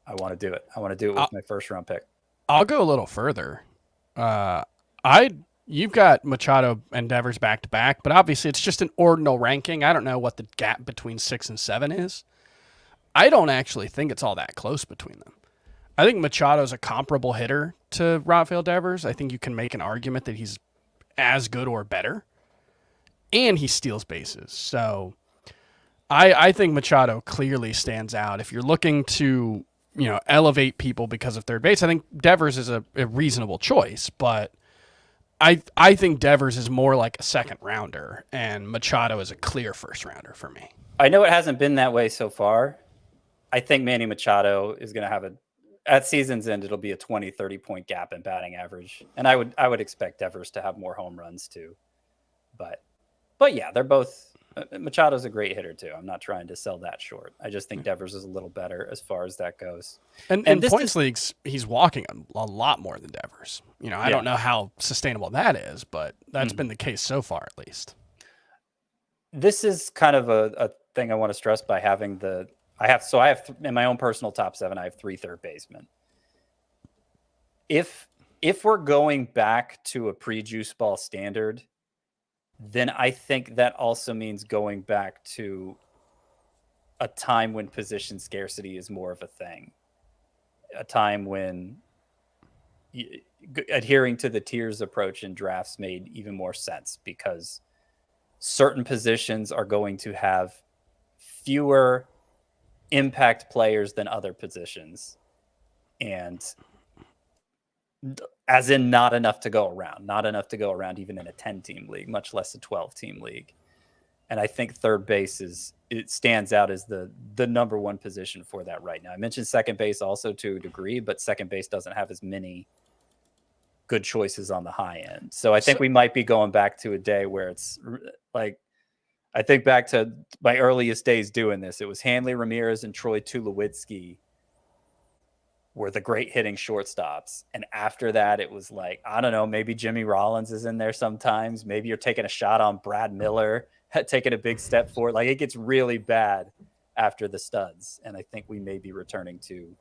[SPEAKER 2] I want to do it. I want to do it with my first round pick.
[SPEAKER 3] I'll go a little further. You've got Machado and Devers back to back, but obviously it's just an ordinal ranking. I don't know what the gap between 6 and 7 is. I don't actually think it's all that close between them. I think Machado's a comparable hitter to Rafael Devers. I think you can make an argument that he's as good or better, and he steals bases. So I think Machado clearly stands out. If you're looking to, elevate people because of third base, I think Devers is a reasonable choice, but I think Devers is more like a second rounder, and Machado is a clear first rounder for me.
[SPEAKER 2] I know it hasn't been that way so far. I think Manny Machado is going to have at season's end, it'll be a 20, 30 point gap in batting average. And I would expect Devers to have more home runs too. But yeah, they're both, Machado's a great hitter too. I'm not trying to sell that short. I just think Devers is a little better as far as that goes.
[SPEAKER 3] And in points leagues, he's walking a lot more than Devers. I don't know how sustainable that is, but that's been the case so far, at least.
[SPEAKER 2] This is kind of a thing I want to stress by having I have in my own personal top 7, I have 3 third basemen. If we're going back to a pre-juice ball standard, then I think that also means going back to a time when position scarcity is more of a thing. A time when adhering to the tiers approach in drafts made even more sense, because certain positions are going to have fewer impact players than other positions, and as in not enough to go around even in a 10-team league, much less a 12-team league. And I think third base it stands out as the number 1 position for that right now. I mentioned second base also to a degree, but second base doesn't have as many good choices on the high end. So I think we might be going back to a day where it's like, I think back to my earliest days doing this. It was Hanley Ramirez and Troy Tulowitzki were the great hitting shortstops. And after that, it was like, I don't know, maybe Jimmy Rollins is in there sometimes. Maybe you're taking a shot on Brad Miller, taking a big step forward. Like, it gets really bad after the studs. And I think we may be returning to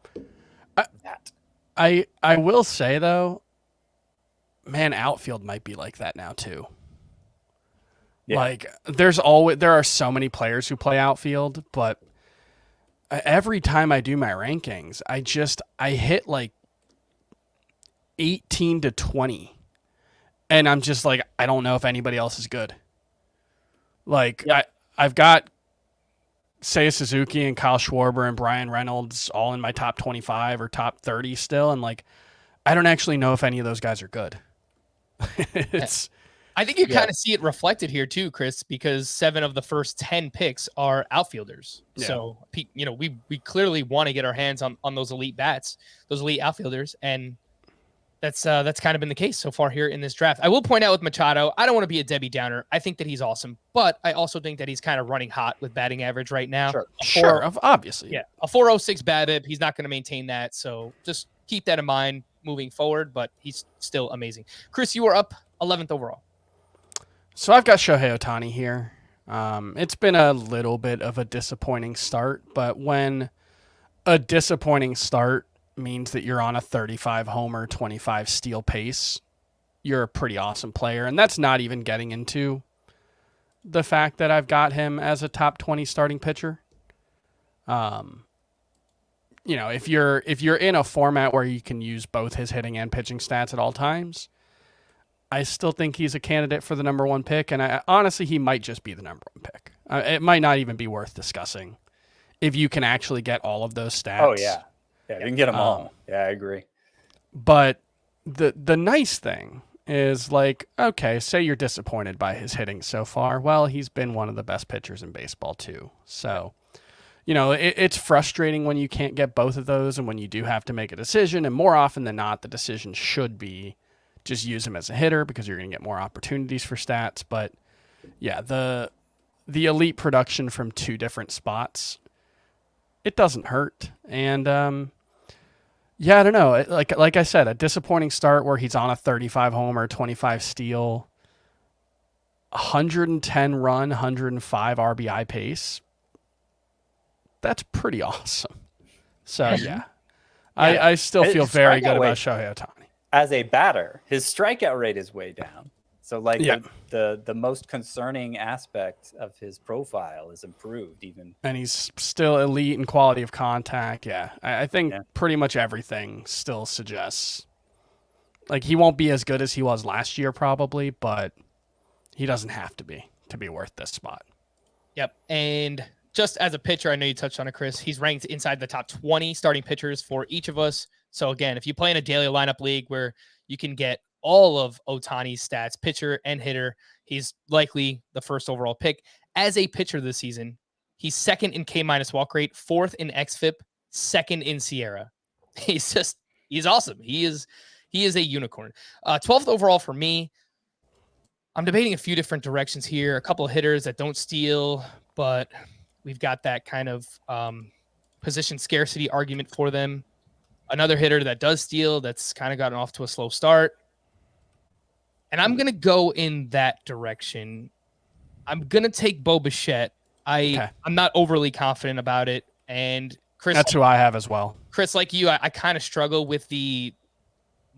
[SPEAKER 2] that.
[SPEAKER 3] I will say, though, man, outfield might be like that now, too.
[SPEAKER 2] Yeah.
[SPEAKER 3] Like there are so many players who play outfield, but every time I do my rankings, I hit like 18 to 20. And I'm just like, I don't know if anybody else is good. Like I've got Seiya Suzuki and Kyle Schwarber and Brian Reynolds all in my top 25 or top 30 still. And like, I don't actually know if any of those guys are good. It's,
[SPEAKER 1] I think you kind of see it reflected here too, Chris, because 7 of the first 10 picks are outfielders.
[SPEAKER 3] Yeah.
[SPEAKER 1] So, you know, we clearly want to get our hands on those elite bats, those elite outfielders. And that's kind of been the case so far here in this draft. I will point out with Machado, I don't want to be a Debbie Downer. I think that he's awesome, but I also think that he's kind of running hot with batting average right now.
[SPEAKER 3] Sure, obviously.
[SPEAKER 1] Yeah, a 406 BABIP. He's not going to maintain that, so just keep that in mind moving forward. But he's still amazing. Chris, you are up 11th overall.
[SPEAKER 3] So I've got Shohei Ohtani here. It's been a little bit of a disappointing start, but when a disappointing start means that you're on a 35 homer, 25 steal pace, you're a pretty awesome player. And that's not even getting into the fact that I've got him as a top 20 starting pitcher. You know, if you're in a format where you can use both his hitting and pitching stats at all times, I still think he's a candidate for the number 1 pick. And honestly, he might just be the number 1 pick. It might not even be worth discussing if you can actually get all of those stats.
[SPEAKER 2] Oh, yeah. Yeah, you can get them all. Yeah, I agree.
[SPEAKER 3] But the nice thing is, like, okay, say you're disappointed by his hitting so far. Well, he's been one of the best pitchers in baseball too. So, you know, it's frustrating when you can't get both of those and when you do have to make a decision. And more often than not, the decision should be just use him as a hitter because you're going to get more opportunities for stats. But yeah, the elite production from 2 different spots, it doesn't hurt. And, yeah, I don't know. Like I said, a disappointing start where he's on a 35 homer, 25 steal, 110 run, 105 RBI pace. That's pretty awesome. So, yeah. I still feel very good about Shohei Ohtani.
[SPEAKER 2] As a batter, his strikeout rate is way down. So, like, the most concerning aspect of his profile is improved even.
[SPEAKER 3] And he's still elite in quality of contact. Yeah, I think pretty much everything still suggests. Like, he won't be as good as he was last year probably, but he doesn't have to be worth this spot.
[SPEAKER 1] Yep, and just as a pitcher, I know you touched on it, Chris. He's ranked inside the top 20 starting pitchers for each of us. So, again, if you play in a daily lineup league where you can get all of Ohtani's stats, pitcher and hitter, he's likely the first overall pick. As a pitcher this season, he's 2nd in K- walk rate, 4th in xFIP, 2nd in Sierra. He's awesome. He is a unicorn. 12th overall for me. I'm debating a few different directions here. A couple of hitters that don't steal, but we've got that kind of position scarcity argument for them. Another hitter that does steal that's kind of gotten off to a slow start. And I'm going to go in that direction. I'm going to take Bo Bichette. I'm not overly confident about it. And Chris,
[SPEAKER 3] that's who I have as well.
[SPEAKER 1] Chris, like you, I kind of struggle with the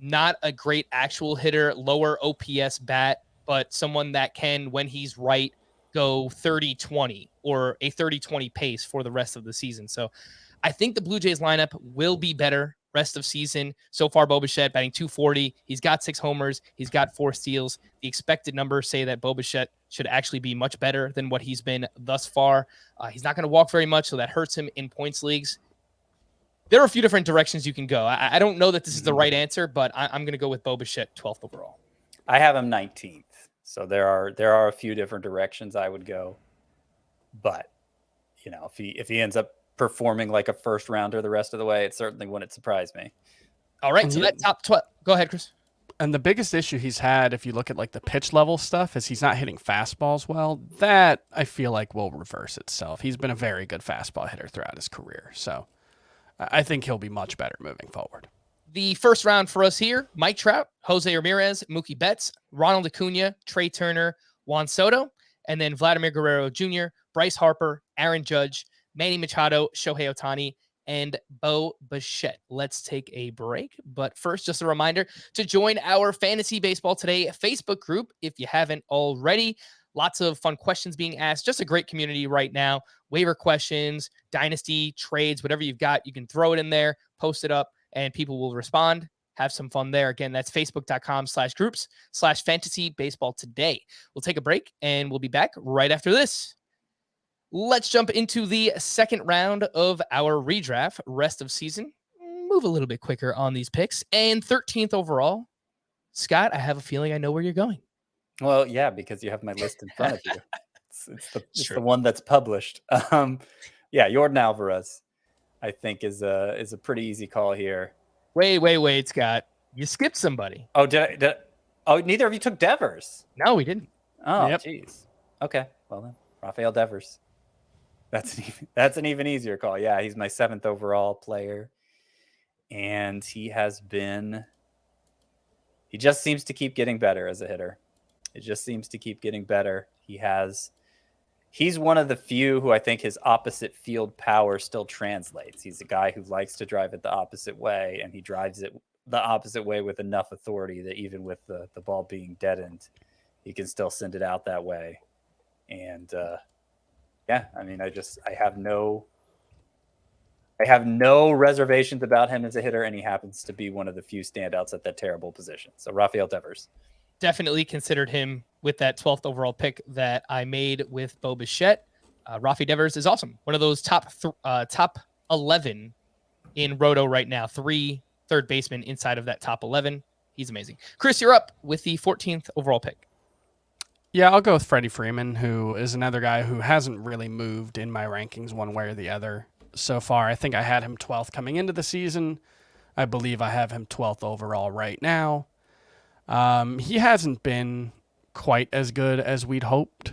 [SPEAKER 1] not a great actual hitter, lower OPS bat, but someone that can, when he's right, go 30-20 or a 30-20 pace for the rest of the season. So I think the Blue Jays lineup will be better rest of season. So far, Bo Bichette batting .240. He's got 6 homers. He's got 4 steals. The expected numbers say that Bo Bichette should actually be much better than what he's been thus far. He's not going to walk very much, so that hurts him in points leagues. There are a few different directions you can go. I don't know that this is the right answer, but I'm going to go with Bo Bichette 12th overall.
[SPEAKER 2] I have him 19th. So there are a few different directions I would go. But, you know, if he ends up performing like a first rounder the rest of the way, it certainly wouldn't surprise me.
[SPEAKER 1] All right, so that top 12. Go ahead, Chris.
[SPEAKER 3] And the biggest issue he's had, if you look at like the pitch level stuff, is he's not hitting fastballs well. That I feel like will reverse itself. He's been a very good fastball hitter throughout his career. So I think he'll be much better moving forward.
[SPEAKER 1] The first round for us here, Mike Trout, Jose Ramirez, Mookie Betts, Ronald Acuña, Trey Turner, Juan Soto, and then Vladimir Guerrero Jr., Bryce Harper, Aaron Judge, Manny Machado, Shohei Ohtani, and Bo Bichette. Let's take a break. But first, just a reminder to join our Fantasy Baseball Today Facebook group if you haven't already. Lots of fun questions being asked. Just a great community right now. Waiver questions, dynasty, trades, whatever you've got, you can throw it in there, post it up, and people will respond. Have some fun there. Again, that's facebook.com/groups/fantasy baseball today. We'll take a break and we'll be back right after this. Let's jump into the second round of our redraft, rest of season. Move a little bit quicker on these picks. And 13th overall, Scott, I have a feeling I know where you're going.
[SPEAKER 2] Well, yeah, because you have my list in front of you. It's the one that's published. Yeah, Jordan Alvarez, I think is a pretty easy call here.
[SPEAKER 1] Wait, Scott. You skipped somebody.
[SPEAKER 2] Oh, oh, neither of you took Devers.
[SPEAKER 1] No, we didn't.
[SPEAKER 2] Oh, jeez. Okay, well then, Rafael Devers. That's an even easier call. Yeah, he's my 7th overall player, and he just seems to keep getting better as a hitter. It just seems to keep getting better. He's one of the few who I think his opposite field power still translates. He's a guy who likes to drive it the opposite way, and he drives it the opposite way with enough authority that even with the ball being deadened, he can still send it out that way. And yeah, I mean, I have no reservations about him as a hitter, and he happens to be one of the few standouts at that terrible position. So Rafael Devers.
[SPEAKER 1] Definitely considered him with that 12th overall pick that I made with Bo Bichette. Rafi Devers is awesome. One of those top 11 in Roto right now. 3 third basemen inside of that top 11. He's amazing. Chris, you're up with the 14th overall pick.
[SPEAKER 3] Yeah, I'll go with Freddie Freeman, who is another guy who hasn't really moved in my rankings one way or the other so far. I think I had him 12th coming into the season. I believe I have him 12th overall right now. He hasn't been quite as good as we'd hoped,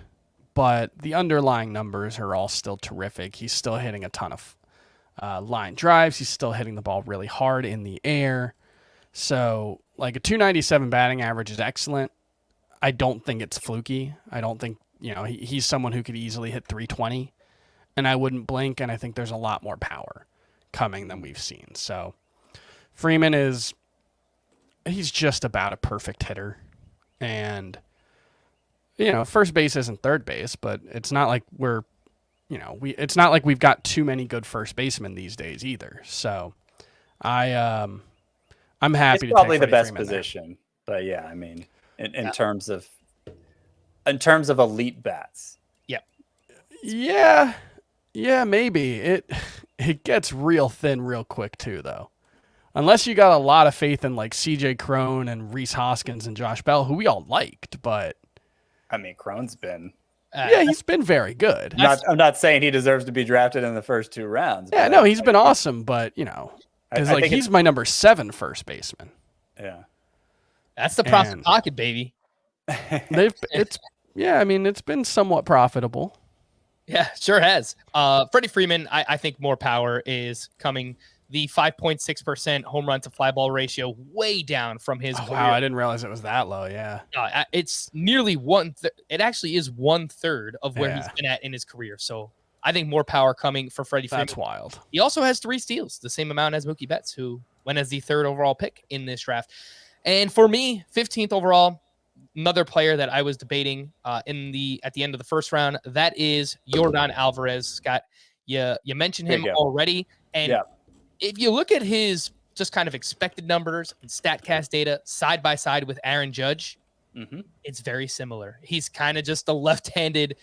[SPEAKER 3] but the underlying numbers are all still terrific. He's still hitting a ton of line drives. He's still hitting the ball really hard in the air. So, like, a 297 batting average is excellent. I don't think it's fluky. I don't think, he's someone who could easily hit 320, and I wouldn't blink, and I think there's a lot more power coming than we've seen. So, Freeman he's just about a perfect hitter. And, first base isn't third base, but it's not like it's not like we've got too many good first basemen these days either. So I'm happy
[SPEAKER 2] it's
[SPEAKER 3] to
[SPEAKER 2] probably
[SPEAKER 3] take
[SPEAKER 2] the best
[SPEAKER 3] Freeman
[SPEAKER 2] position.
[SPEAKER 3] there.
[SPEAKER 2] But yeah, I mean, in terms of elite bats.
[SPEAKER 3] Yeah. Yeah, maybe. It gets real thin real quick too, though. Unless you got a lot of faith in like CJ Cron and Rhys Hoskins and Josh Bell, who we all liked, but
[SPEAKER 2] I mean, Cron's been
[SPEAKER 3] he's been very good.
[SPEAKER 2] I'm not saying he deserves to be drafted in the first 2 rounds.
[SPEAKER 3] Yeah, no, he's been awesome, but he's my number 7 first baseman.
[SPEAKER 2] Yeah,
[SPEAKER 1] that's the profit pocket, baby.
[SPEAKER 3] It's been somewhat profitable.
[SPEAKER 1] Yeah, sure has. Freddie Freeman, I think more power is coming. The 5.6% home run to fly ball ratio way down from his career.
[SPEAKER 3] Wow, I didn't realize it was that low. Yeah.
[SPEAKER 1] It's nearly it actually is 1/3 of where he's been at in his career. So I think more power coming for Freddie Freeman.
[SPEAKER 3] That's wild.
[SPEAKER 1] He also has 3 steals, the same amount as Mookie Betts, who went as the 3rd overall pick in this draft. And for me, 15th overall, another player that I was debating at the end of the first round, that is Jordan Alvarez. Scott, you mentioned him already. And if you look at his just kind of expected numbers and StatCast data side by side with Aaron Judge, it's very similar. He's kind of just a left-handed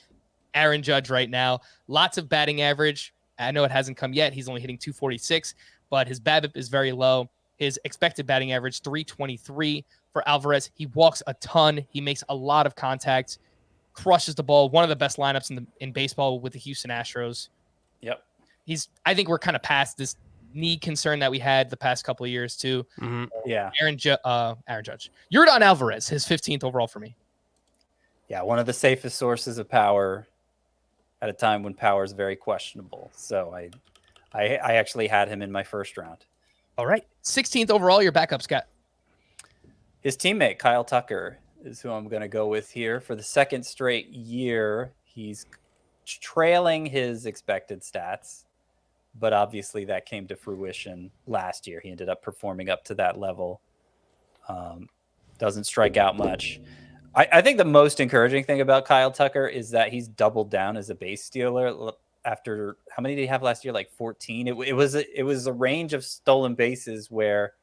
[SPEAKER 1] Aaron Judge right now. Lots of batting average. I know it hasn't come yet. He's only hitting 246, but his BABIP is very low. His expected batting average, 323 for Alvarez. He walks a ton. He makes a lot of contact, crushes the ball. One of the best lineups in baseball with the Houston Astros.
[SPEAKER 2] Yep.
[SPEAKER 1] I think we're kind of past this knee concern that we had the past couple of years too.
[SPEAKER 2] Yeah.
[SPEAKER 1] Aaron Judge. Jordan Alvarez, his 15th overall for me.
[SPEAKER 2] Yeah, one of the safest sources of power at a time when power is very questionable. So I actually had him in my first round.
[SPEAKER 1] All right. 16th overall, your backup, Scott.
[SPEAKER 2] His teammate, Kyle Tucker, is who I'm going to go with here. For the second straight year, he's trailing his expected stats. But obviously that came to fruition last year. He ended up performing up to that level. Doesn't strike out much. I think the most encouraging thing about Kyle Tucker is that he's doubled down as a base stealer after how many did he have last year? Like 14. It was a range of stolen bases where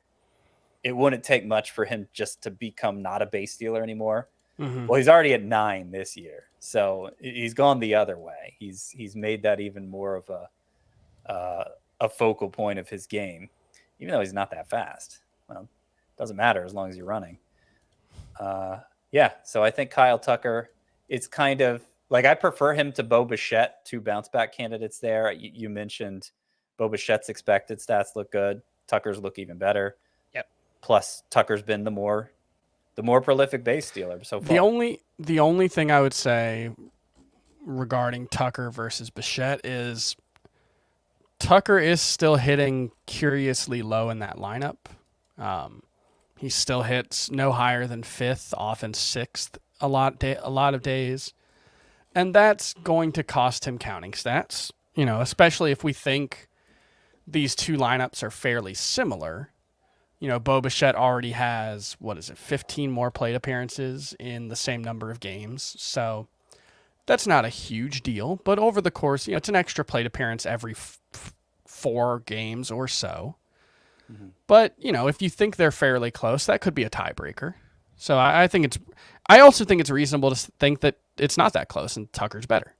[SPEAKER 2] it wouldn't take much for him just to become not a base stealer anymore.
[SPEAKER 3] Mm-hmm.
[SPEAKER 2] Well, he's already at 9 this year, so he's gone the other way. He's made that even more of a focal point of his game, even though he's not that fast. Well, doesn't matter as long as you're running. Yeah, so I think Kyle Tucker, it's kind of like I prefer him to Bo Bichette, 2 bounce back candidates there. You mentioned Bo Bichette's expected stats look good. Tucker's look even better.
[SPEAKER 1] Yep.
[SPEAKER 2] Plus, Tucker's been the more prolific base stealer so far.
[SPEAKER 3] The only thing I would say regarding Tucker versus Bichette is Tucker is still hitting curiously low in that lineup. He still hits no higher than 5th, often 6th a lot of days. And that's going to cost him counting stats, especially if we think these two lineups are fairly similar. Bo Bichette already has, 15 more plate appearances in the same number of games. So that's not a huge deal. But over the course, it's an extra plate appearance every 4 games or so. Mm-hmm. But, if you think they're fairly close, that could be a tiebreaker. So I also think it's reasonable to think that it's not that close and Tucker's better.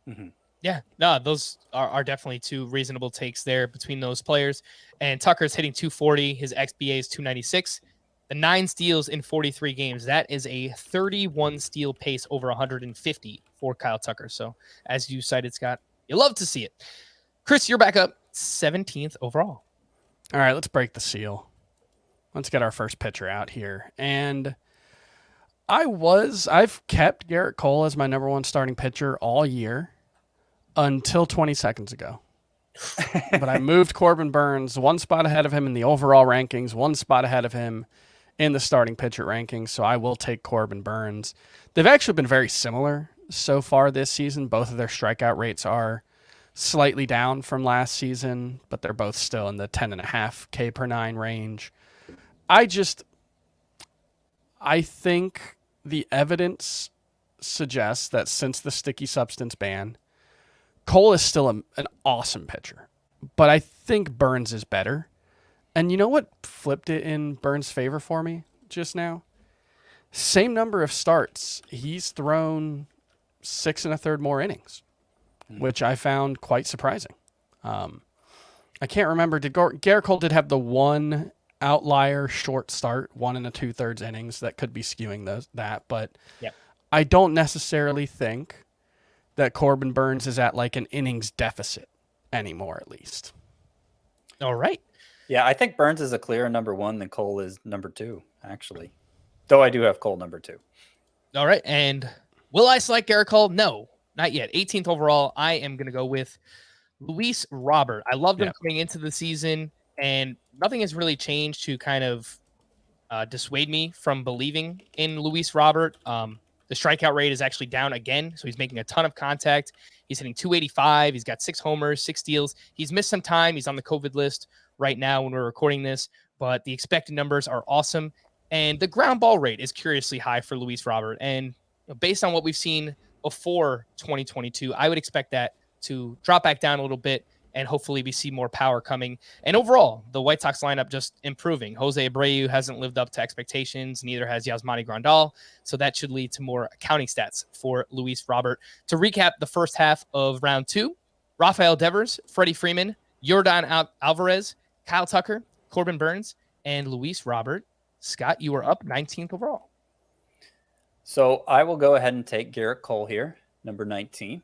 [SPEAKER 1] Mm-hmm. Yeah, no, those are definitely 2 reasonable takes there between those players. And Tucker's hitting 240. His XBA is 296. The 9 steals in 43 games. That is a 31 steal pace over 150 for Kyle Tucker. So as you cited, Scott, you love to see it. Chris, you're back up 17th overall.
[SPEAKER 3] All right, let's break the seal. Let's get our first pitcher out here. And I've kept Garrett Cole as my number 1 starting pitcher all year until 20 seconds ago. But I moved Corbin Burnes 1 spot ahead of him in the overall rankings, 1 spot ahead of him in the starting pitcher rankings. So I will take Corbin Burnes. They've actually been very similar so far this season. Both of their strikeout rates are slightly down from last season, but they're both still in the 10.5 K per 9 range. I think the evidence suggests that since the sticky substance ban, Cole is still an awesome pitcher, but I think Burnes is better. And you know what flipped it in Burnes' favor for me just now? Same number of starts. He's thrown 6 1/3 more innings, which I found quite surprising. I can't remember. Garrett Cole did have the 1 outlier short start, 1 2/3 innings that could be skewing that, but
[SPEAKER 1] yep.
[SPEAKER 3] I don't necessarily think that Corbin Burnes is at like an innings deficit anymore, at least.
[SPEAKER 1] All right.
[SPEAKER 2] Yeah, I think Burnes is a clearer number 1 than Cole is number 2, actually. Though I do have Cole number 2.
[SPEAKER 1] All right. And will I select Garrett Cole? No, not yet. 18th overall. I am going to go with Luis Robert. I loved him coming into the season, and nothing has really changed to kind of dissuade me from believing in Luis Robert. The strikeout rate is actually down again, so he's making a ton of contact. He's hitting 285. He's got 6 homers, 6 steals. He's missed some time. He's on the COVID list right now when we're recording this, but the expected numbers are awesome. And the ground ball rate is curiously high for Luis Robert. And based on what we've seen before 2022, I would expect that to drop back down a little bit, and hopefully we see more power coming. And overall, the White Sox lineup just improving. Jose Abreu hasn't lived up to expectations. Neither has Yasmani Grandal. So that should lead to more counting stats for Luis Robert. To recap the first half of round 2, Rafael Devers, Freddie Freeman, Yordan Alvarez, Kyle Tucker, Corbin Burnes, and Luis Robert. Scott, you are up 19th overall.
[SPEAKER 2] So I will go ahead and take Garrett Cole here, number 19.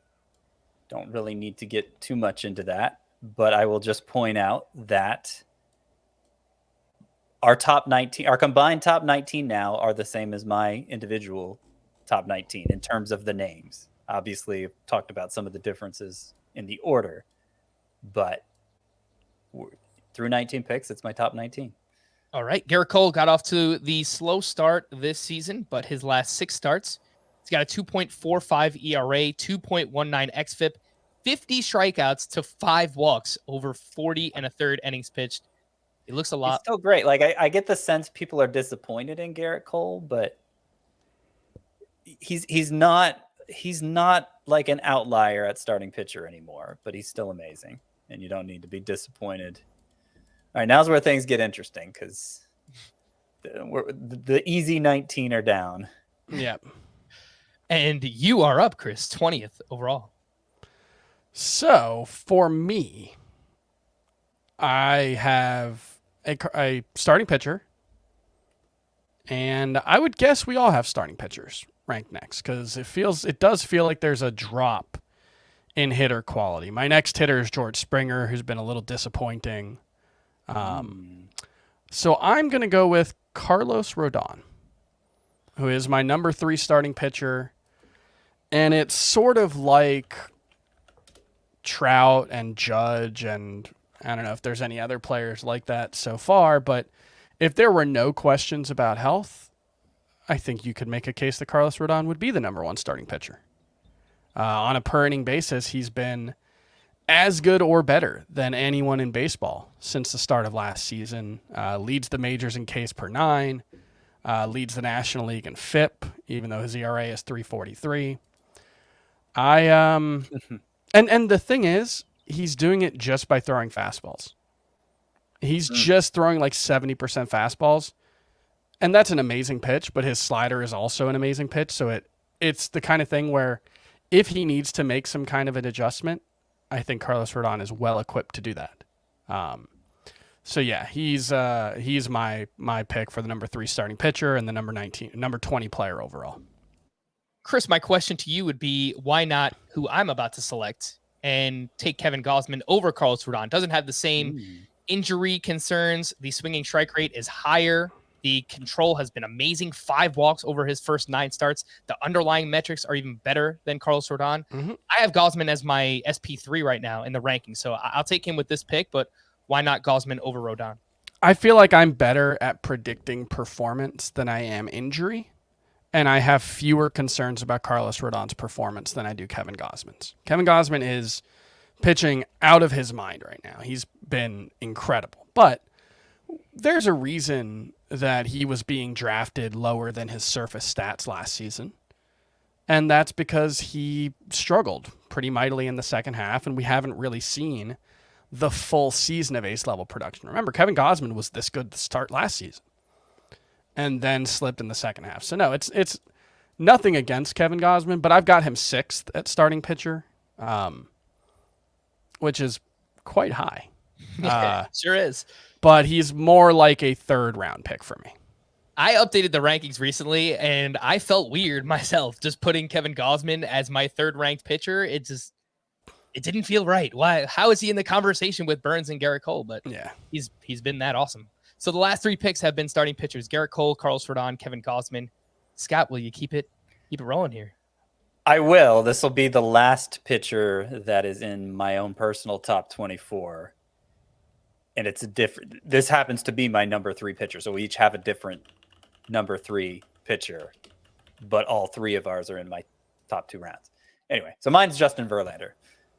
[SPEAKER 2] Don't really need to get too much into that, but I will just point out that our combined top 19 now are the same as my individual top 19 in terms of the names. Obviously, I've talked about some of the differences in the order, but through 19 picks, it's my top 19.
[SPEAKER 1] All right. Garrett Cole got off to the slow start this season, but his last 6 starts, he's got a 2.45 ERA, 2.19 xFIP, 50 strikeouts to 5 walks over 40 1/3 innings pitched. It looks a lot.
[SPEAKER 2] It's still great. Like I get the sense people are disappointed in Garrett Cole, but he's not like an outlier at starting pitcher anymore, but he's still amazing, and you don't need to be disappointed. All right, now's where things get interesting because the easy 19 are down.
[SPEAKER 3] Yeah.
[SPEAKER 1] And you are up, Chris, 20th overall.
[SPEAKER 3] So for me, I have a starting pitcher, and I would guess we all have starting pitchers ranked next because it does feel like there's a drop in hitter quality. My next hitter is George Springer, who's been a little disappointing. So I'm going to go with Carlos Rodon, who is my number 3 starting pitcher. And it's sort of like Trout and Judge, and I don't know if there's any other players like that so far, but if there were no questions about health, I think you could make a case that Carlos Rodon would be the number 1 starting pitcher. On a per inning basis, he's been as good or better than anyone in baseball since the start of last season. Leads the majors in Ks per 9, leads the National League in FIP, even though his ERA is 3.43. And the thing is, he's doing it just by throwing fastballs. He's just throwing like 70% fastballs, and that's an amazing pitch, but his slider is also an amazing pitch. So it's the kind of thing where if he needs to make some kind of an adjustment, I think Carlos Rodon is well equipped to do that. So yeah, he's my pick for the number 3 starting pitcher and the number 20 player overall.
[SPEAKER 1] Chris, my question to you would be, why not who I'm about to select and take Kevin Gausman over Carlos Rodon? Doesn't have the same injury concerns. The swinging strike rate is higher. The control has been amazing. 5 walks over his first 9 starts. The underlying metrics are even better than Carlos Rodon. I have Gausman as my SP3 right now in the ranking, so I'll take him with this pick, but why not Gausman over Rodon?
[SPEAKER 3] I feel like I'm better at predicting performance than I am injury, and I have fewer concerns about Carlos Rodon's performance than I do Kevin Gausman's. Kevin Gausman is pitching out of his mind right now. He's been incredible, but there's a reason that he was being drafted lower than his surface stats last season, and that's because he struggled pretty mightily in the second half, and we haven't really seen the full season of ace-level production. Remember, Kevin Gausman was this good to start last season and then slipped in the second half. So, no, it's nothing against Kevin Gausman, but I've got him 6th at starting pitcher, which is quite high.
[SPEAKER 1] Sure is.
[SPEAKER 3] But he's more like a 3rd-round pick for me.
[SPEAKER 1] I updated the rankings recently, and I felt weird myself just putting Kevin Gausman as my 3rd-ranked pitcher. It didn't feel right. Why? How is he in the conversation with Burns and Garrett Cole? But yeah, he's been that awesome. So the last 3 picks have been starting pitchers: Garrett Cole, Carlos Rodon, Kevin Gausman. Scott, will you keep it rolling here?
[SPEAKER 2] I will. This will be the last pitcher that is in my own personal top 24. And it's this happens to be my number 3 pitcher. So we each have a different number 3 pitcher, but all 3 of ours are in my top 2 rounds. Anyway, so mine's Justin Verlander,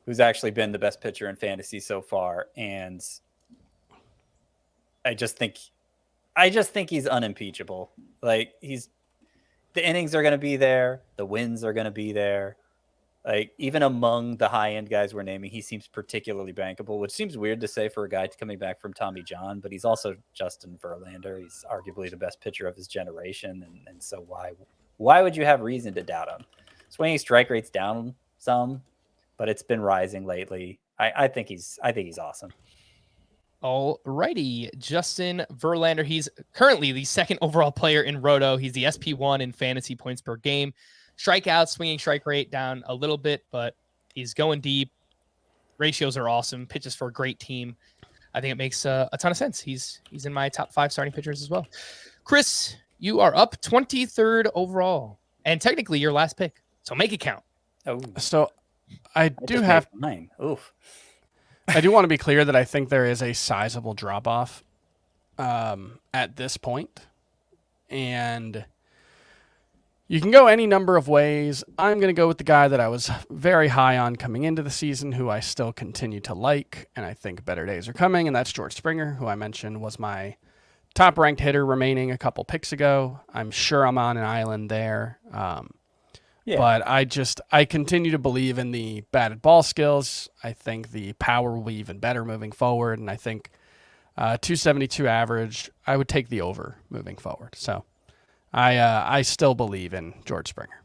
[SPEAKER 2] who's actually been the best pitcher in fantasy so far. And I just think he's unimpeachable. Like, the innings are going to be there. The wins are going to be there. Like, even among the high-end guys we're naming, he seems particularly bankable, which seems weird to say for a guy coming back from Tommy John, but he's also Justin Verlander. He's arguably the best pitcher of his generation, and so why would you have reason to doubt him? Swinging strike rate's down some, but it's been rising lately. I think he's awesome.
[SPEAKER 1] Alrighty, Justin Verlander. He's currently the 2nd overall player in Roto. He's the SP1 in fantasy points per game. Strikeouts, swinging strike rate down a little bit, but he's going deep. Ratios are awesome. Pitches for a great team. I think it makes a ton of sense. He's in my top 5 starting pitchers as well. Chris, you are up 23rd overall, and technically your last pick. So make it count.
[SPEAKER 3] Oh, so I do have
[SPEAKER 2] mine. Oof.
[SPEAKER 3] I do want to be clear that I think there is a sizable drop off at this point, and you can go any number of ways. I'm going to go with the guy that I was very high on coming into the season, who I still continue to like, and I think better days are coming, and that's George Springer, who I mentioned was my top-ranked hitter remaining a couple picks ago. I'm sure I'm on an island there.
[SPEAKER 2] Yeah.
[SPEAKER 3] But I continue to believe in the batted ball skills. I think the power will be even better moving forward, and I think 272 average, I would take the over moving forward. So I still believe in George Springer.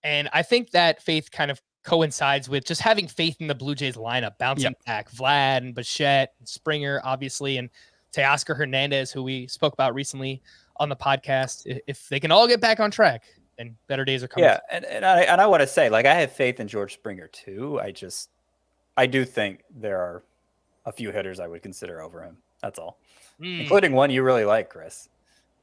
[SPEAKER 1] And I think that faith kind of coincides with just having faith in the Blue Jays lineup, bouncing back. Vlad and Bichette, and Springer, obviously, and Teoscar Hernandez, who we spoke about recently on the podcast. If they can all get back on track, then better days are coming.
[SPEAKER 2] Yeah, and I want to say, like, I have faith in George Springer too. I do think there are a few hitters I would consider over him. That's all, including one you really like, Chris.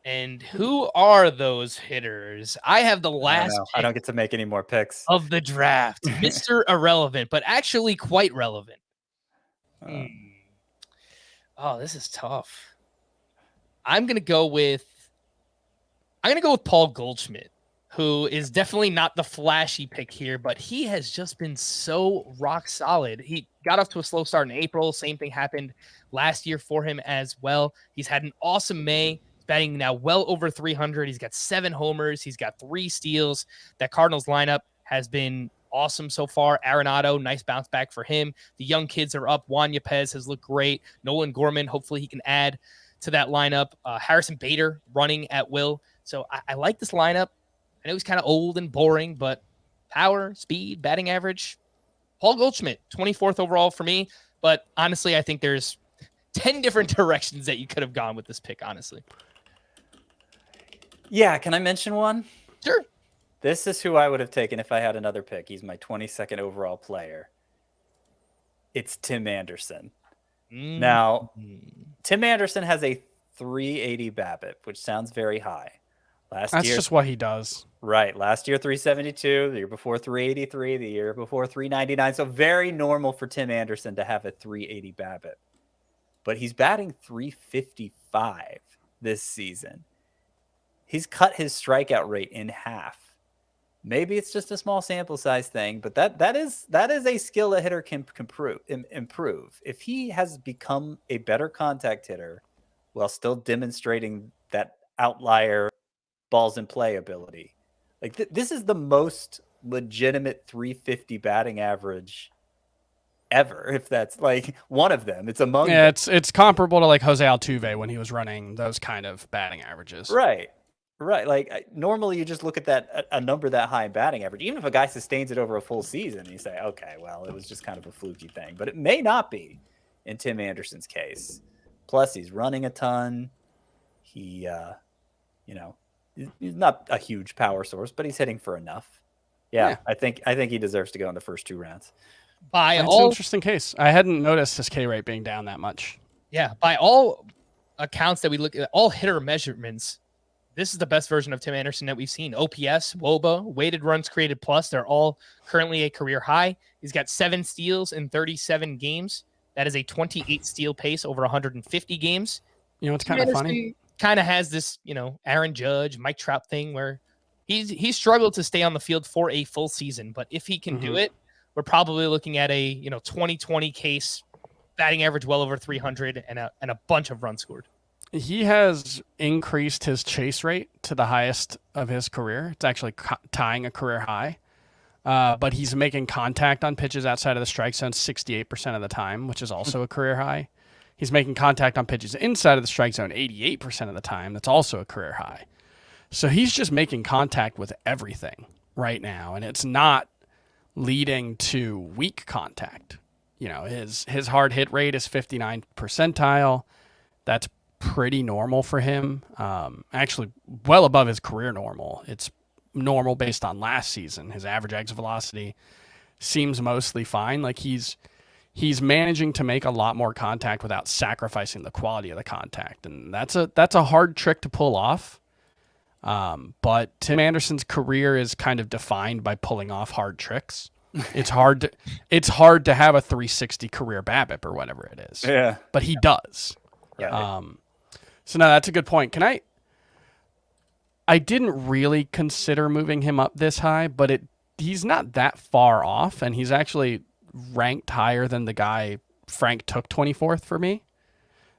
[SPEAKER 1] And who are those hitters? I have the last.
[SPEAKER 2] I don't get to make any more picks
[SPEAKER 1] of the draft, Mr. Irrelevant, but actually quite relevant. Oh, this is tough. I'm gonna go with Paul Goldschmidt, who is definitely not the flashy pick here, but he has just been so rock solid. He got off to a slow start in April. Same thing happened last year for him as well. He's had an awesome May. Batting now well over 300. He's got 7 homers. He's got 3 steals. That Cardinals lineup has been awesome so far. Arenado, nice bounce back for him. The young kids are up. Juan Yepez has looked great. Nolan Gorman, hopefully he can add to that lineup. Harrison Bader running at will. So I like this lineup. I know he's kind of old and boring, but power, speed, batting average. Paul Goldschmidt, 24th overall for me. But honestly, I think there's 10 different directions that you could have gone with this pick, honestly.
[SPEAKER 2] Yeah, can I mention one?
[SPEAKER 1] Sure.
[SPEAKER 2] This is who I would have taken if I had another pick. He's my 22nd overall player. It's Tim Anderson. Now, Tim Anderson has a 380 BABIP, which sounds very high.
[SPEAKER 3] That's just what he does.
[SPEAKER 2] Right. Last year, 372. The year before, 383. The year before, 399. So very normal for Tim Anderson to have a 380 BABIP. But he's batting 355 this season. He's cut his strikeout rate in half. Maybe it's just a small sample size thing, but that is a skill a hitter can improve. If he has become a better contact hitter while still demonstrating that outlier balls in play ability, like this is the most legitimate 350 batting average ever. If that's like one of them, it's among them.
[SPEAKER 3] It's comparable to like Jose Altuve when he was running those kind of batting averages.
[SPEAKER 2] Right. Like normally you just look at that, a number that high in batting average, even if a guy sustains it over a full season, you say, okay, well, it was just kind of a fluky thing, but it may not be in Tim Anderson's case. Plus he's running a ton. He, he's not a huge power source, but he's hitting for enough. Yeah. I think he deserves to go in the first 2 rounds.
[SPEAKER 3] That's an interesting case. I hadn't noticed his K rate being down that much.
[SPEAKER 1] Yeah. By all accounts that we look at, all hitter measurements, this is the best version of Tim Anderson that we've seen. OPS, WOBA, weighted runs created plus, they're all currently a career high. He's got 7 steals in 37 games. That is a 28 steal pace over 150 games.
[SPEAKER 3] You know, it's kind of funny.
[SPEAKER 1] Kind of has this, Aaron Judge, Mike Trout thing where he's struggled to stay on the field for a full season. But if he can do it, we're probably looking at a 2020 case, batting average well over 300 and a bunch of runs scored.
[SPEAKER 3] He has increased his chase rate to the highest of his career. It's actually tying a career high. But he's making contact on pitches outside of the strike zone 68% of the time, which is also a career high. He's making contact on pitches inside of the strike zone 88% of the time. That's also a career high. So he's just making contact with everything right now, and it's not leading to weak contact. His hard hit rate is 59th percentile. That's pretty normal for him. Actually, well above his career normal. It's normal based on last season. His average exit velocity seems mostly fine. Like he's managing to make a lot more contact without sacrificing the quality of the contact, and that's a hard trick to pull off. But Tim Anderson's career is kind of defined by pulling off hard tricks. It's hard to have a 360 career BABIP or whatever it is.
[SPEAKER 2] Yeah,
[SPEAKER 3] but he does.
[SPEAKER 2] Yeah.
[SPEAKER 3] So no, that's a good point. I didn't really consider moving him up this high, but he's not that far off, and he's actually ranked higher than the guy Frank took 24th for me.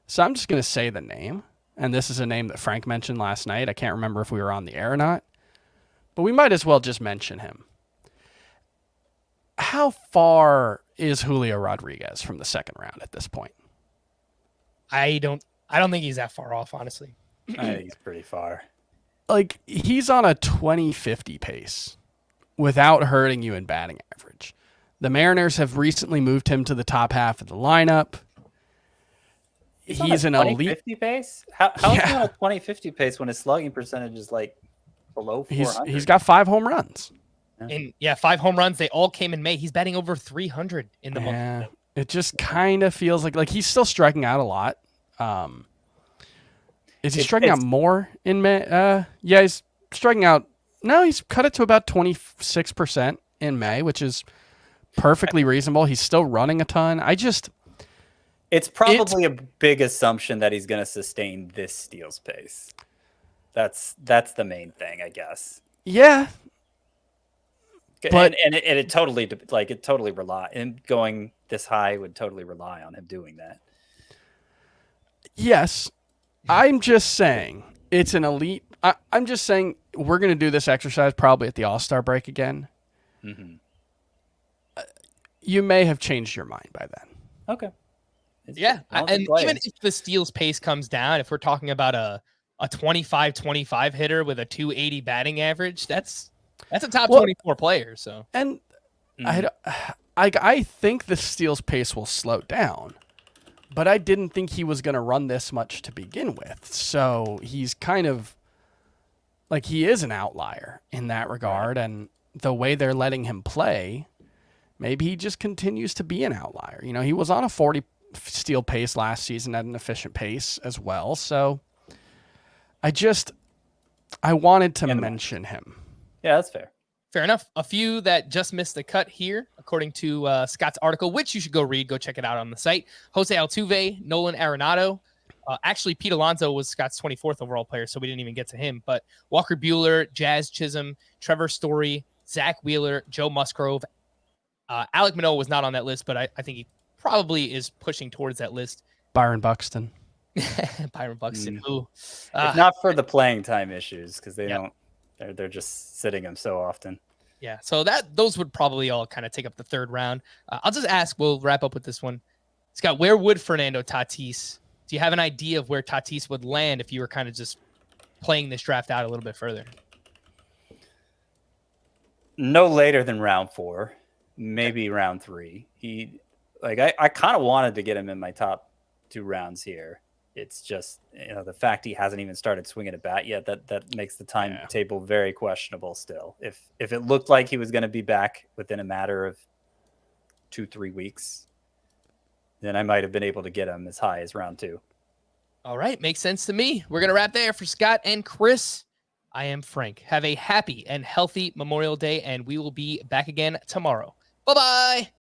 [SPEAKER 3] So I'm just going to say the name, and this is a name that Frank mentioned last night. I can't remember if we were on the air or not, but we might as well just mention him. how far is Julio Rodriguez from the second round at this point?
[SPEAKER 1] I don't think he's that far off, honestly.
[SPEAKER 2] I think he's pretty far.
[SPEAKER 3] Like, he's on a 2050 pace without hurting you in batting average. The Mariners have recently moved him to the top half of the lineup. He's
[SPEAKER 2] on
[SPEAKER 3] an
[SPEAKER 2] a
[SPEAKER 3] elite
[SPEAKER 2] 2050 pace. How is he on a 2050 pace when his slugging percentage is like below 400?
[SPEAKER 3] He's got 5 home runs.
[SPEAKER 1] And 5 home runs. They all came in May. He's batting over 300 in the month.
[SPEAKER 3] It just kind of feels like he's still striking out a lot. Is he striking out more in May? Yeah, he's striking out. No, he's cut it to about 26% in May, which is perfectly reasonable. He's still running a ton.
[SPEAKER 2] It's probably a big assumption that he's going to sustain this steals pace. That's the main thing, I guess.
[SPEAKER 3] Yeah.
[SPEAKER 2] But it totally rely, and going this high would totally rely on him doing that.
[SPEAKER 3] Yes. I'm just saying it's an elite. I'm just saying we're going to do this exercise probably at the All-Star break again.
[SPEAKER 2] Mm-hmm.
[SPEAKER 3] You may have changed your mind by then.
[SPEAKER 2] Okay.
[SPEAKER 1] Yeah. And even if the steals pace comes down, if we're talking about a 25-25 hitter with a 280 batting average, that's a top 24 player. So,
[SPEAKER 3] and I think the steals pace will slow down, but I didn't think he was going to run this much to begin with. So he's kind of like, he is an outlier in that regard. Right. And the way they're letting him play, maybe he just continues to be an outlier. You know, he was on a 40 steal pace last season at an efficient pace as well. So I wanted to mention him.
[SPEAKER 2] Yeah, that's fair.
[SPEAKER 1] Fair enough. A few that just missed the cut here, according to Scott's article, which you should go read. Go check it out on the site. Jose Altuve, Nolan Arenado. Actually, Pete Alonso was Scott's 24th overall player, so we didn't even get to him. But Walker Buehler, Jazz Chisholm, Trevor Story, Zach Wheeler, Joe Musgrove. Alek Manoah was not on that list, but I think he probably is pushing towards that list.
[SPEAKER 3] Byron Buxton.
[SPEAKER 1] Byron Buxton.
[SPEAKER 2] Ooh. If not for the playing time issues, because they don't. They're just sitting him so often.
[SPEAKER 1] Yeah, so those would probably all kind of take up the third round. I'll just ask. We'll wrap up with this one. Scott, where would Fernando Tatis? Do you have an idea of where Tatis would land if you were kind of just playing this draft out a little bit further?
[SPEAKER 2] No later than round 4, maybe round 3. I kind of wanted to get him in my top 2 rounds here. It's just, the fact he hasn't even started swinging a bat yet, that makes the timetable very questionable still. If it looked like he was going to be back within a matter of 2-3 weeks, then I might have been able to get him as high as round 2.
[SPEAKER 1] All right. Makes sense to me. We're going to wrap there for Scott and Chris. I am Frank. Have a happy and healthy Memorial Day, and we will be back again tomorrow. Bye-bye.